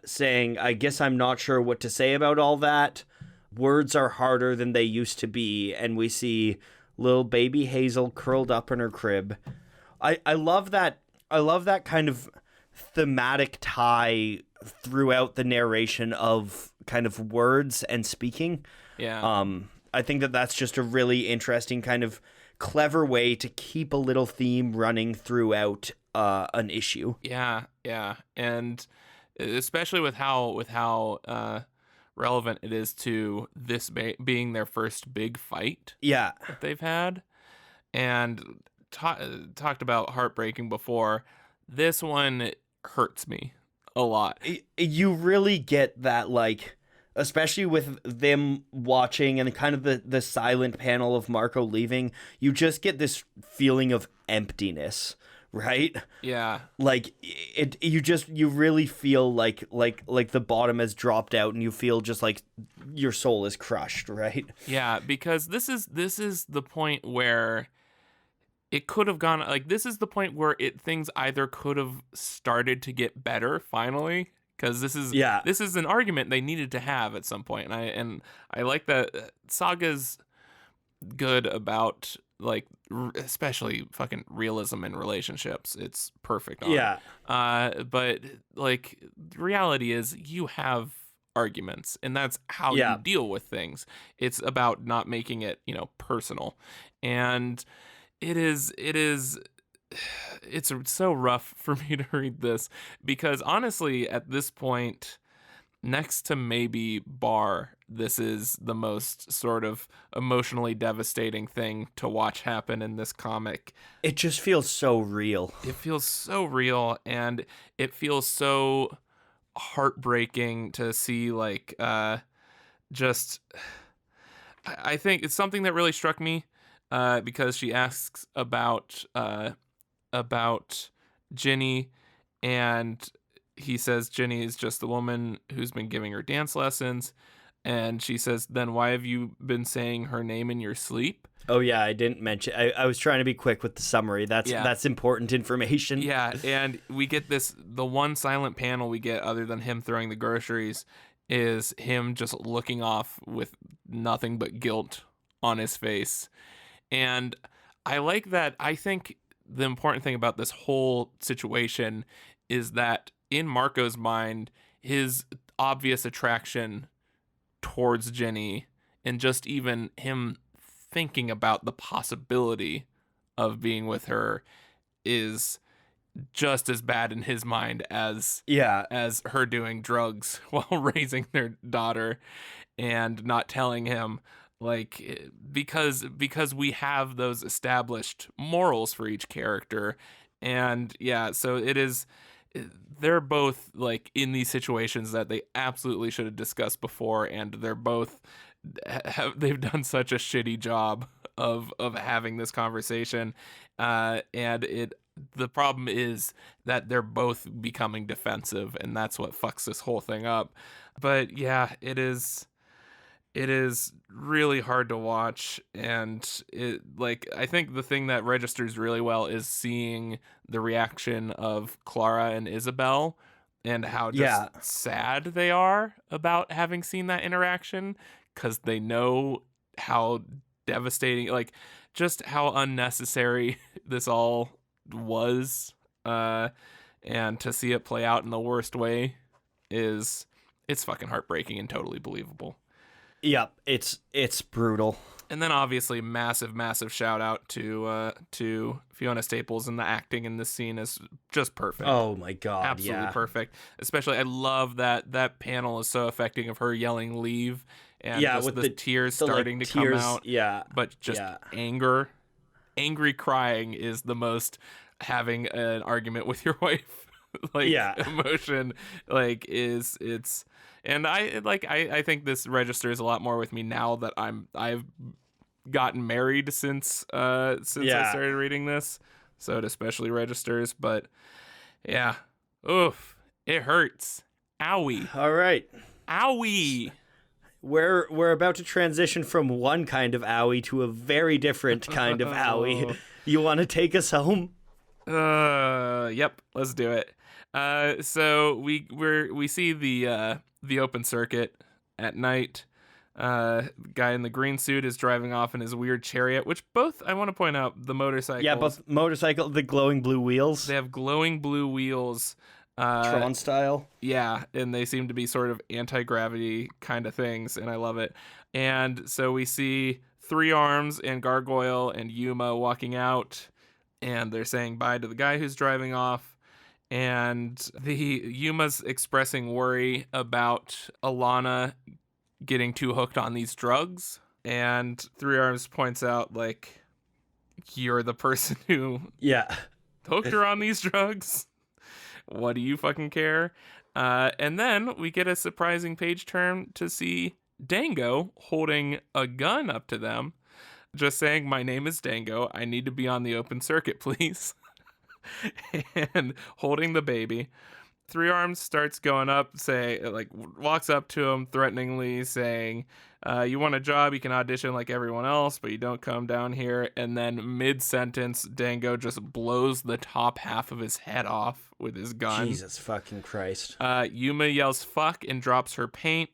saying, "I guess I'm not sure what to say about all that. Words are harder than they used to be." And we see little baby Hazel curled up in her crib. I love that. I love that kind of thematic tie throughout the narration of kind of words and speaking. Yeah. I think that's just a really interesting kind of clever way to keep a little theme running throughout an issue. Yeah. And especially with how relevant it is to this being their first big fight that they've had, and talked about heartbreaking before. This one hurts me a lot. You really get that, like, especially with them watching and kind of the silent panel of Marco leaving, you just get this feeling of emptiness, right? Yeah. Like you really feel like the bottom has dropped out, and you feel just like your soul is crushed, right? Yeah, because this is the point where it could have gone, like, this is the point where things either could have started to get better finally, because this is an argument they needed to have at some point, and I like that Saga's good about, like, especially fucking realism in relationships. It's perfect on it. But like, the reality is you have arguments, and that's how you deal with things. It's about not making it, personal. And it's so rough for me to read this, because honestly, at this point, next to maybe Bar, this is the most sort of emotionally devastating thing to watch happen in this comic. It just feels so real. It feels so real, and it feels so heartbreaking to see, like, just, I think it's something that really struck me, because she asks about Ginny, and he says Ginny is just the woman who's been giving her dance lessons. And she says, then why have you been saying her name in your sleep? Oh, yeah, I didn't mention. I was trying to be quick with the summary. That's important information. Yeah, and we get the one silent panel we get, other than him throwing the groceries, is him just looking off with nothing but guilt on his face. And I like that. I think the important thing about this whole situation is that in Marco's mind, his obvious attraction towards Jenny, and just even him thinking about the possibility of being with her, is just as bad in his mind as her doing drugs while raising their daughter and not telling him, like, because we have those established morals for each character. And so they're both, like, in these situations that they absolutely should have discussed before, and they're both they've done such a shitty job of having this conversation, and the problem is that they're both becoming defensive, and that's what fucks this whole thing up. But it is really hard to watch, and I think the thing that registers really well is seeing the reaction of Clara and Isabel, and how just sad they are about having seen that interaction, because they know how devastating, like, just how unnecessary this all was, and to see it play out in the worst way it's fucking heartbreaking and totally believable. Yep, it's brutal. And then obviously massive shout out to Fiona Staples, and the acting in this scene is just perfect. Oh my god, absolutely perfect. Especially, I love that panel is so affecting of her yelling leave, and just with the tears starting to come out. But just angry crying is the most having an argument with your wife emotion, like, it's. And I think this registers a lot more with me now that I've gotten married since I started reading this, so it especially registers. But oof, it hurts. Owie. All right. Owie. We're about to transition from one kind of owie to a very different kind of owie. You want to take us home? Yep, let's do it. So we see the open circuit at night. Guy in the green suit is driving off in his weird chariot, which both, I want to point out, the motorcycles. Yeah, both motorcycle, the glowing blue wheels. They have glowing blue wheels. Tron style. Yeah, and they seem to be sort of anti-gravity kind of things, and I love it. And so we see Three Arms and Gargoyle and Yuma walking out, and they're saying bye to the guy who's driving off. And the Yuma's expressing worry about Alana getting too hooked on these drugs. And Three Arms points out, like, you're the person who hooked her on these drugs. What do you fucking care? And then we get a surprising page turn to see Dango holding a gun up to them, just saying, "My name is Dango. I need to be on the open circuit, please." And holding the baby. Three Arms starts going up, walks up to him threateningly, saying, "You want a job, you can audition like everyone else, but you don't come down here." And then mid-sentence, Dango just blows the top half of his head off with his gun. Jesus fucking Christ. Yuma yells "fuck" and drops her paint.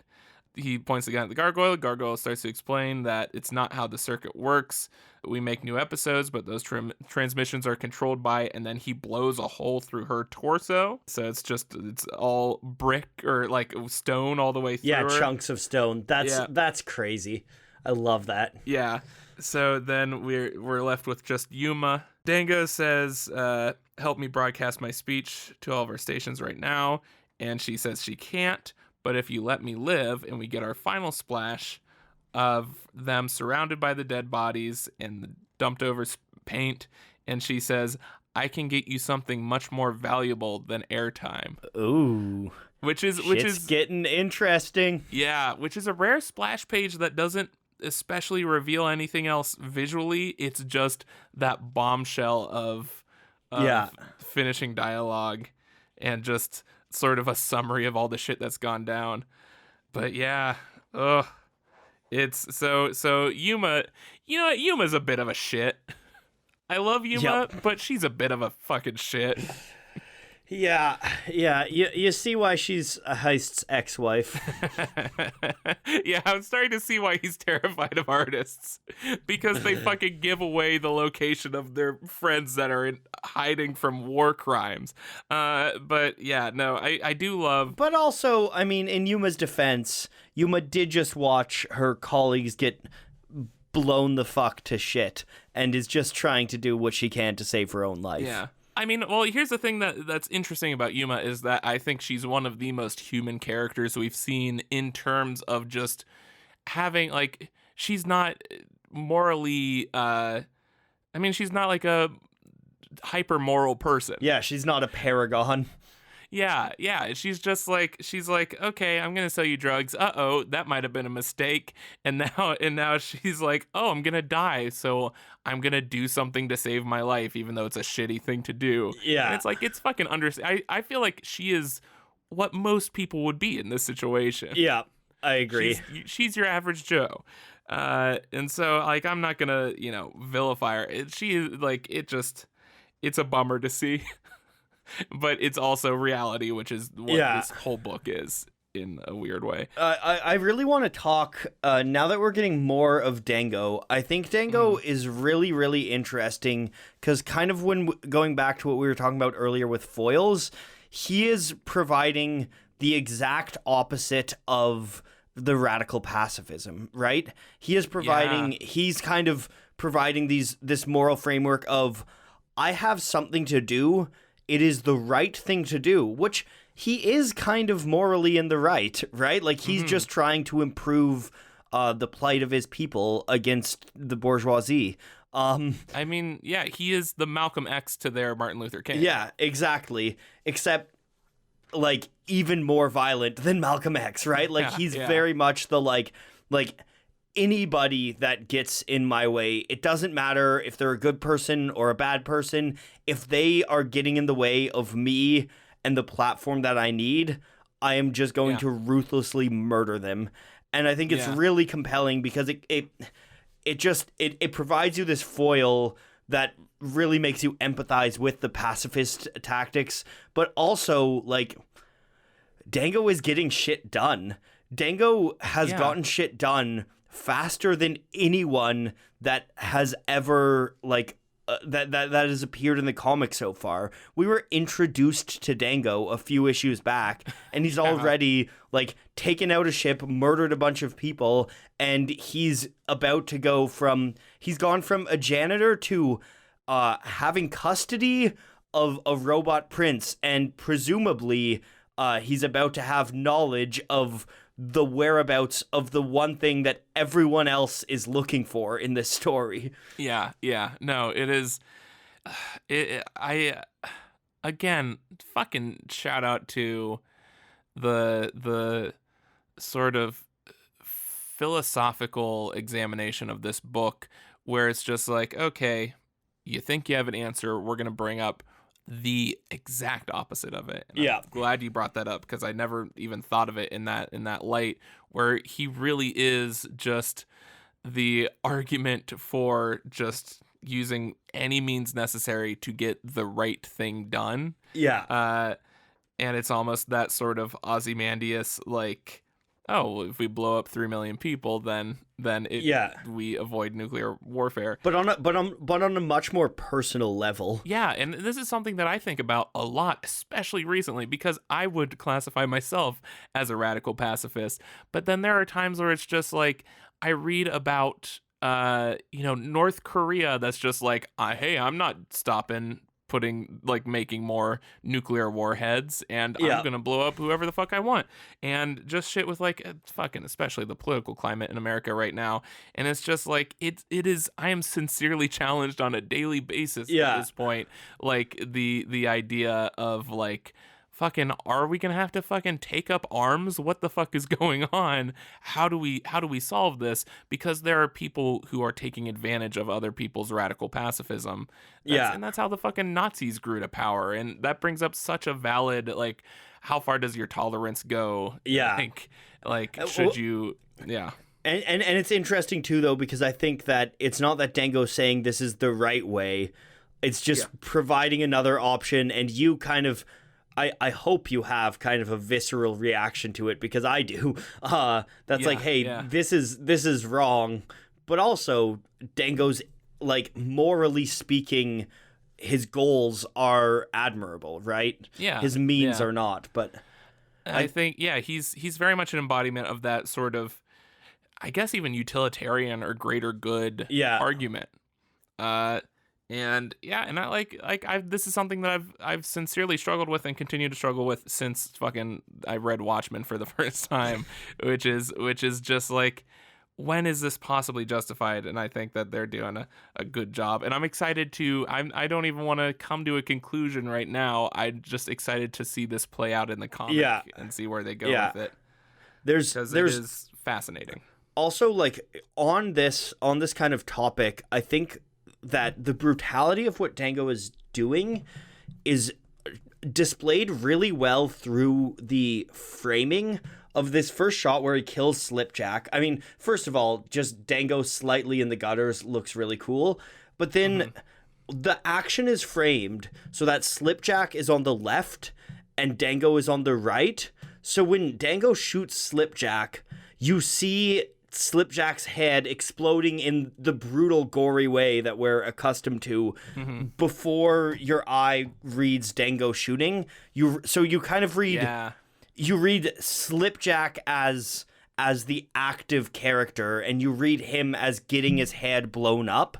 He points the gun at the gargoyle. Gargoyle starts to explain that it's not how the circuit works. We make new episodes, but those transmissions are controlled by, and then he blows a hole through her torso. So it's all brick or like stone all the way through her. Chunks of stone. That's crazy. I love that. Yeah. So then we're left with just Yuma. Dango says, "Help me broadcast my speech to all of our stations right now." And she says she can't. But if you let me live, and we get our final splash of them surrounded by the dead bodies and the dumped over paint, and she says, "I can get you something much more valuable than airtime." Ooh. Which is getting interesting. Yeah, which is a rare splash page that doesn't especially reveal anything else visually. It's just that bombshell of finishing dialogue and just sort of a summary of all the shit that's gone down. But yeah, it's so Yuma, you know what? Yuma's a bit of a shit. I love Yuma, but she's a bit of a fucking shit. Yeah. You see why she's a Heist's ex-wife. Yeah, I'm starting to see why he's terrified of artists, because they fucking give away the location of their friends that are hiding from war crimes. But yeah, no, I do love. But also, I mean, in Yuma's defense, Yuma did just watch her colleagues get blown the fuck to shit and is just trying to do what she can to save her own life. Yeah. I mean, well, here's the thing that's interesting about Yuma is that I think she's one of the most human characters we've seen in terms of just having, like, she's not morally, she's not like a hyper moral person. Yeah, she's not a paragon. Yeah. She's like, "Okay, I'm gonna sell you drugs. That might have been a mistake." And now she's like, "Oh, I'm gonna die, so I'm gonna do something to save my life, even though it's a shitty thing to do." Yeah, and it's like, it's fucking I feel like she is what most people would be in this situation. Yeah, I agree. She's your average Joe. And so, like, I'm not gonna vilify her. It's a bummer to see. But it's also reality, which is what this whole book is in a weird way. I really want to talk, now that we're getting more of Dango, I think Dango is really, really interesting, because kind of when going back to what we were talking about earlier with Foils, he is providing the exact opposite of the radical pacifism, right? He is providing, he's kind of providing this moral framework of, I have something to do, it is the right thing to do, which he is kind of morally in the right? Like, he's just trying to improve the plight of his people against the bourgeoisie. I mean, yeah, he is the Malcolm X to their Martin Luther King. Yeah, exactly. Except, like, even more violent than Malcolm X, right? Like, he's very much the, like, anybody that gets in my way, it doesn't matter if they're a good person or a bad person, if they are getting in the way of me and the platform that I need, I am just going to ruthlessly murder them. And I think it's really compelling because it provides you this foil that really makes you empathize with the pacifist tactics, but also, like, Dango is getting shit done. Dango has gotten shit done faster than anyone that has ever, like, that has appeared in the comics so far. We were introduced to Dango a few issues back, and he's already, like, taken out a ship, murdered a bunch of people, and he's about to go from... He's gone from a janitor to having custody of a robot prince, and presumably he's about to have knowledge of the whereabouts of the one thing that everyone else is looking for in this story. Yeah. No, it is. Again, fucking shout out to the sort of philosophical examination of this book, where it's just like, okay, you think you have an answer, we're going to bring up the exact opposite of it. And Yeah. I'm glad you brought that up, because I never even thought of it in that light, where he really is just the argument for just using any means necessary to get the right thing done. Yeah. And it's almost that sort of Ozymandias, like, oh, if we blow up 3 million people, then we avoid nuclear warfare. But on a much more personal level. Yeah, and this is something that I think about a lot, especially recently, because I would classify myself as a radical pacifist. But then there are times where it's just like, I read about North Korea that's just like, hey, I'm not stopping making more nuclear warheads, and I'm gonna blow up whoever the fuck I want, and just shit with like fucking, especially the political climate in America right now. And it's just like, it is, I am sincerely challenged on a daily basis at this point, like the idea of like, fucking, are we gonna have to fucking take up arms? What the fuck is going on? How do we solve this? Because there are people who are taking advantage of other people's radical pacifism. And that's how the fucking Nazis grew to power. And that brings up such a valid, like, how far does your tolerance go? Yeah. Should you? Yeah. And it's interesting too, though, because I think that it's not that Dango's saying this is the right way. It's just providing another option, and you kind of, I hope you have kind of a visceral reaction to it, because I do. That's like, hey, this is wrong. But also, Dango's, like, morally speaking, his goals are admirable, right? Yeah. His means are not. But I think, he's very much an embodiment of that sort of, I guess, even utilitarian or greater good argument. And this is something that I've sincerely struggled with and continue to struggle with since fucking I read Watchmen for the first time, which is just like, when is this possibly justified? And I think that they're doing a good job, and I'm excited to. I don't even want to come to a conclusion right now. I'm just excited to see this play out in the comic and see where they go with it. It is fascinating. Also, like, on this kind of topic, I think that the brutality of what Dango is doing is displayed really well through the framing of this first shot where he kills Slipjack. I mean, first of all, just Dango slightly in the gutters looks really cool, but then the action is framed so that Slipjack is on the left and Dango is on the right. So when Dango shoots Slipjack, you see Slipjack's head exploding in the brutal, gory way that we're accustomed to before your eye reads Dango shooting. You kind of read you read Slipjack as the active character, and you read him as getting his head blown up.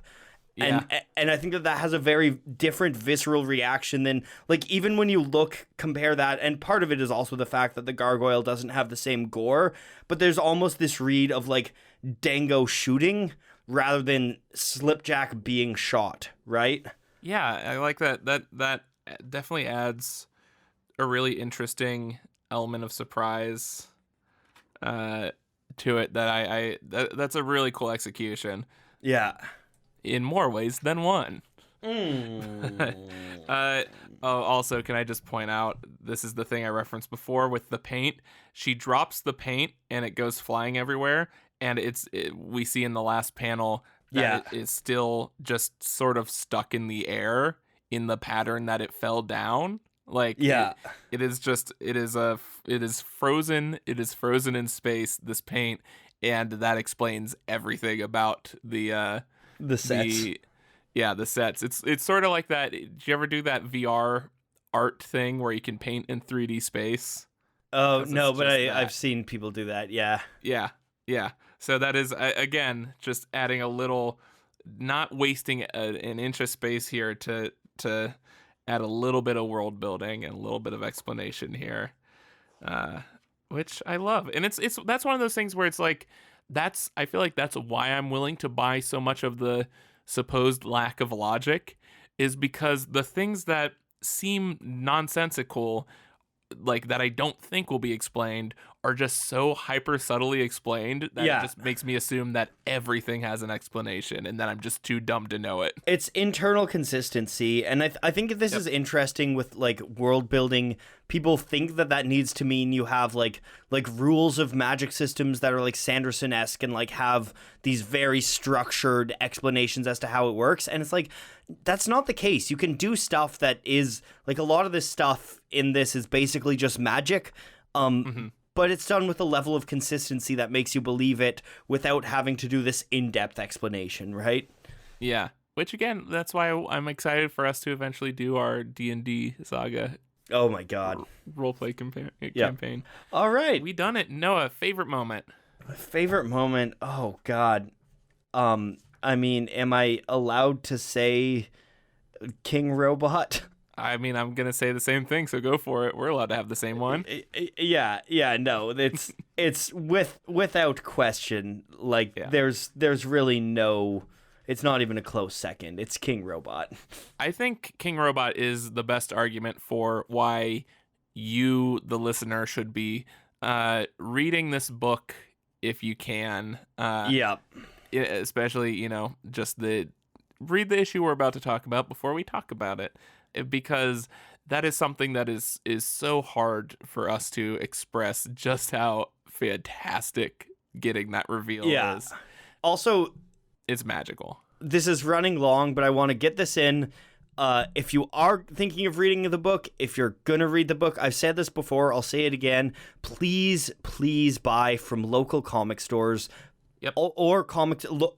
And I think that has a very different visceral reaction than, like, even when you compare that, and part of it is also the fact that the gargoyle doesn't have the same gore, but there's almost this read of, like, Dango shooting rather than Slipjack being shot, right? Yeah, I like that. That definitely adds a really interesting element of surprise to it that's a really cool execution. Yeah. In more ways than one. Also, can I just point out, this is the thing I referenced before with the paint. She drops the paint and it goes flying everywhere, and we see in the last panel that it is still just sort of stuck in the air in the pattern that it fell down. Like, it is frozen. It is frozen in space, this paint, and that explains everything about the sets. The sets. It's sort of like that. Did you ever do that VR art thing where you can paint in 3D space? Oh, no, but I've seen people do that. Yeah. So that is, again, just adding a little, not wasting an inch of space here to add a little bit of world building and a little bit of explanation here, which I love. And that's one of those things where it's like, I feel like that's why I'm willing to buy so much of the supposed lack of logic, is because the things that seem nonsensical like that I don't think will be explained are just so hyper subtly explained that it just makes me assume that everything has an explanation and that I'm just too dumb to know it. It's internal consistency, and I think this is interesting with like world building. People think that needs to mean you have like rules of magic systems that are like Sanderson-esque and like have these very structured explanations as to how it works, and it's like that's not the case. You can do stuff that is like a lot of this stuff in this is basically just magic. But it's done with a level of consistency that makes you believe it without having to do this in-depth explanation, right? Yeah. Which, again, that's why I'm excited for us to eventually do our D&D Saga. Oh, my God. Roleplay campaign. All right. We done it. Noah, favorite moment. Favorite moment? Oh, God. I mean, am I allowed to say King Robot? I mean, I'm going to say the same thing, so go for it. We're allowed to have the same one. Yeah, no, it's without question. Like, there's really no, it's not even a close second. It's King Robot. I think King Robot is the best argument for why you, the listener, should be reading this book if you can. Especially, just read the issue we're about to talk about before we talk about it. Because that is something that is so hard for us to express just how fantastic getting that reveal is. Also, it's magical. This is running long, but I want to get this in. If you are thinking of reading the book, if you're going to read the book, I've said this before, I'll say it again. Please buy from local comic stores or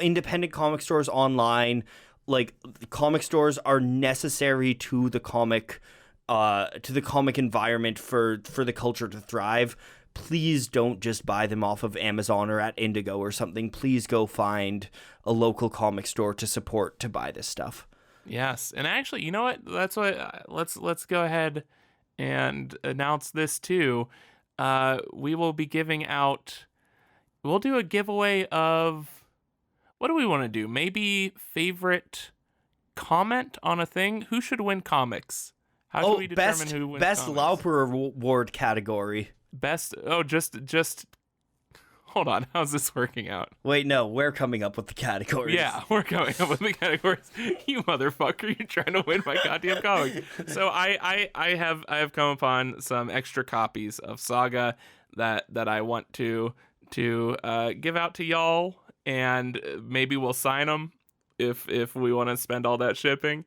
independent comic stores online. Like, comic stores are necessary to the comic environment for the culture to thrive. Please don't just buy them off of Amazon or at Indigo or something. Please go find a local comic store to support to buy this stuff. Yes, and actually, you know what? That's what. Let's go ahead and announce this too. We will be giving out. We'll do a giveaway of. What do we want to do? Maybe favorite comment on a thing? Who should win comics? How should we determine who wins best comics? Lauper Award category. Just hold on. How's this working out? Wait, no, we're coming up with the categories. Yeah, we're coming up with the categories. You motherfucker, you're trying to win my goddamn comic. So I have come upon some extra copies of Saga that I want to give out to y'all. And maybe we'll sign them if we want to spend all that shipping.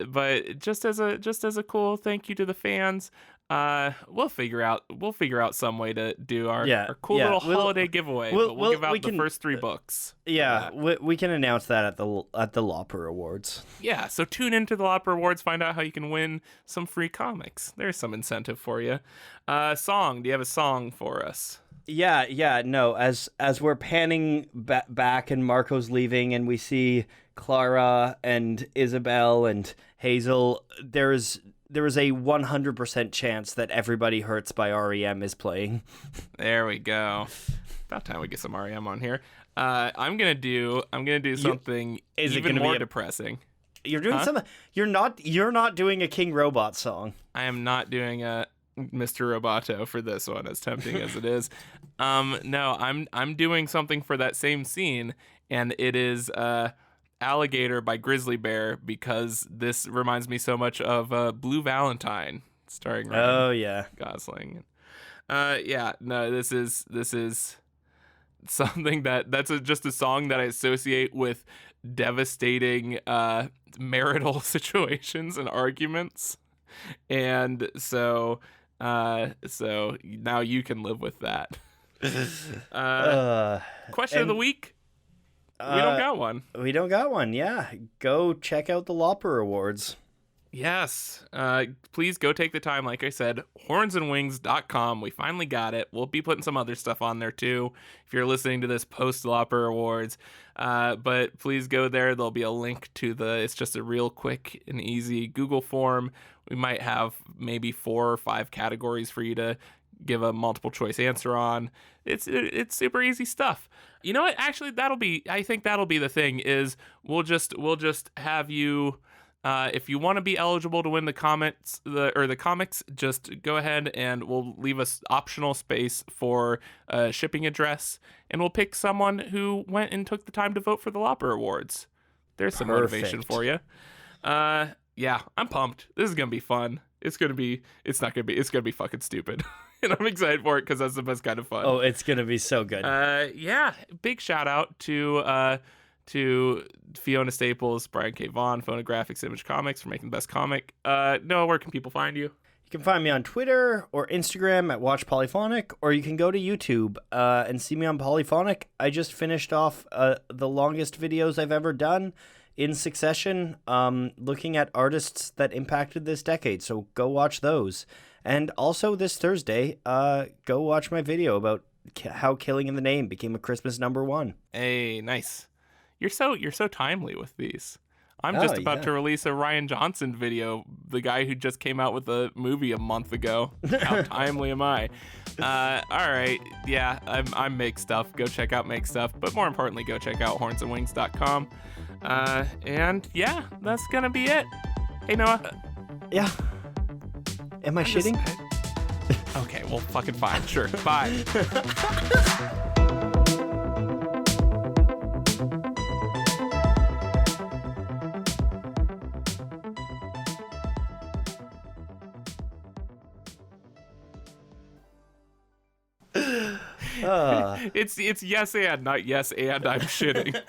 But just as a cool thank you to the fans, we'll figure out some way to do our cool little holiday giveaway. We'll give out the first 3 books. Yeah, we can announce that at the Lauper Awards. Yeah, so tune into the Lauper Awards, find out how you can win some free comics. There's some incentive for you. Song, do you have a song for us? Yeah, no, as we're panning back and Marco's leaving and we see Clara and Isabel and Hazel, there is a 100% chance that Everybody Hurts by REM is playing. There we go. About time we get some REM on here. I'm gonna do something even more depressing. You're doing something. You're not doing a King Robot song. I am not doing a Mr. Roboto for this one, as tempting as it is. No, I'm doing something for that same scene, and it is Alligator by Grizzly Bear, because this reminds me so much of Blue Valentine, starring Ryan Gosling. This is something that's just a song that I associate with devastating marital situations and arguments, and so now you can live with that. Question of the week. We don't got one. We don't got one. Yeah, go check out the Lauper Awards. Yes. Please go take the time. Like I said, hornsandwings.com. We finally got it. We'll be putting some other stuff on there too if you're listening to this post Lauper Awards. But please go there. There'll be a link to it's just a real quick and easy Google form. We might have maybe 4 or 5 categories for you to give a multiple choice answer on. It's super easy stuff. You know what? Actually, I think that'll be the thing, is we'll just have you If you want to be eligible to win the comics, just go ahead and we'll leave us optional space for a shipping address, and we'll pick someone who went and took the time to vote for the Lauper Awards. There's some motivation for you. Yeah, I'm pumped. This is gonna be fun. It's gonna be fucking stupid. And I'm excited for it because that's the best kind of fun. Oh, it's gonna be so good. Yeah, big shout out to Fiona Staples, Brian K. Vaughan, Phonographics Image Comics for making the best comic. Noah, where can people find you? You can find me on Twitter or Instagram at Watch Polyphonic, or you can go to YouTube and see me on Polyphonic. I just finished off the longest videos I've ever done in succession, looking at artists that impacted this decade. So go watch those. And also this Thursday, go watch my video about how Killing in the Name became a Christmas #1. Hey, nice. You're so timely with these. I'm just about to release a Ryan Johnson video, the guy who just came out with a movie a month ago. How timely am I? All right. Yeah, I'm Make Stuff. Go check out Make Stuff. But more importantly, go check out hornsandwings.com. And yeah, that's going to be it. Hey, Noah. Yeah. Am I shitting? Okay, well, fucking fine. Sure. Bye. It's yes and, not yes and I'm shitting.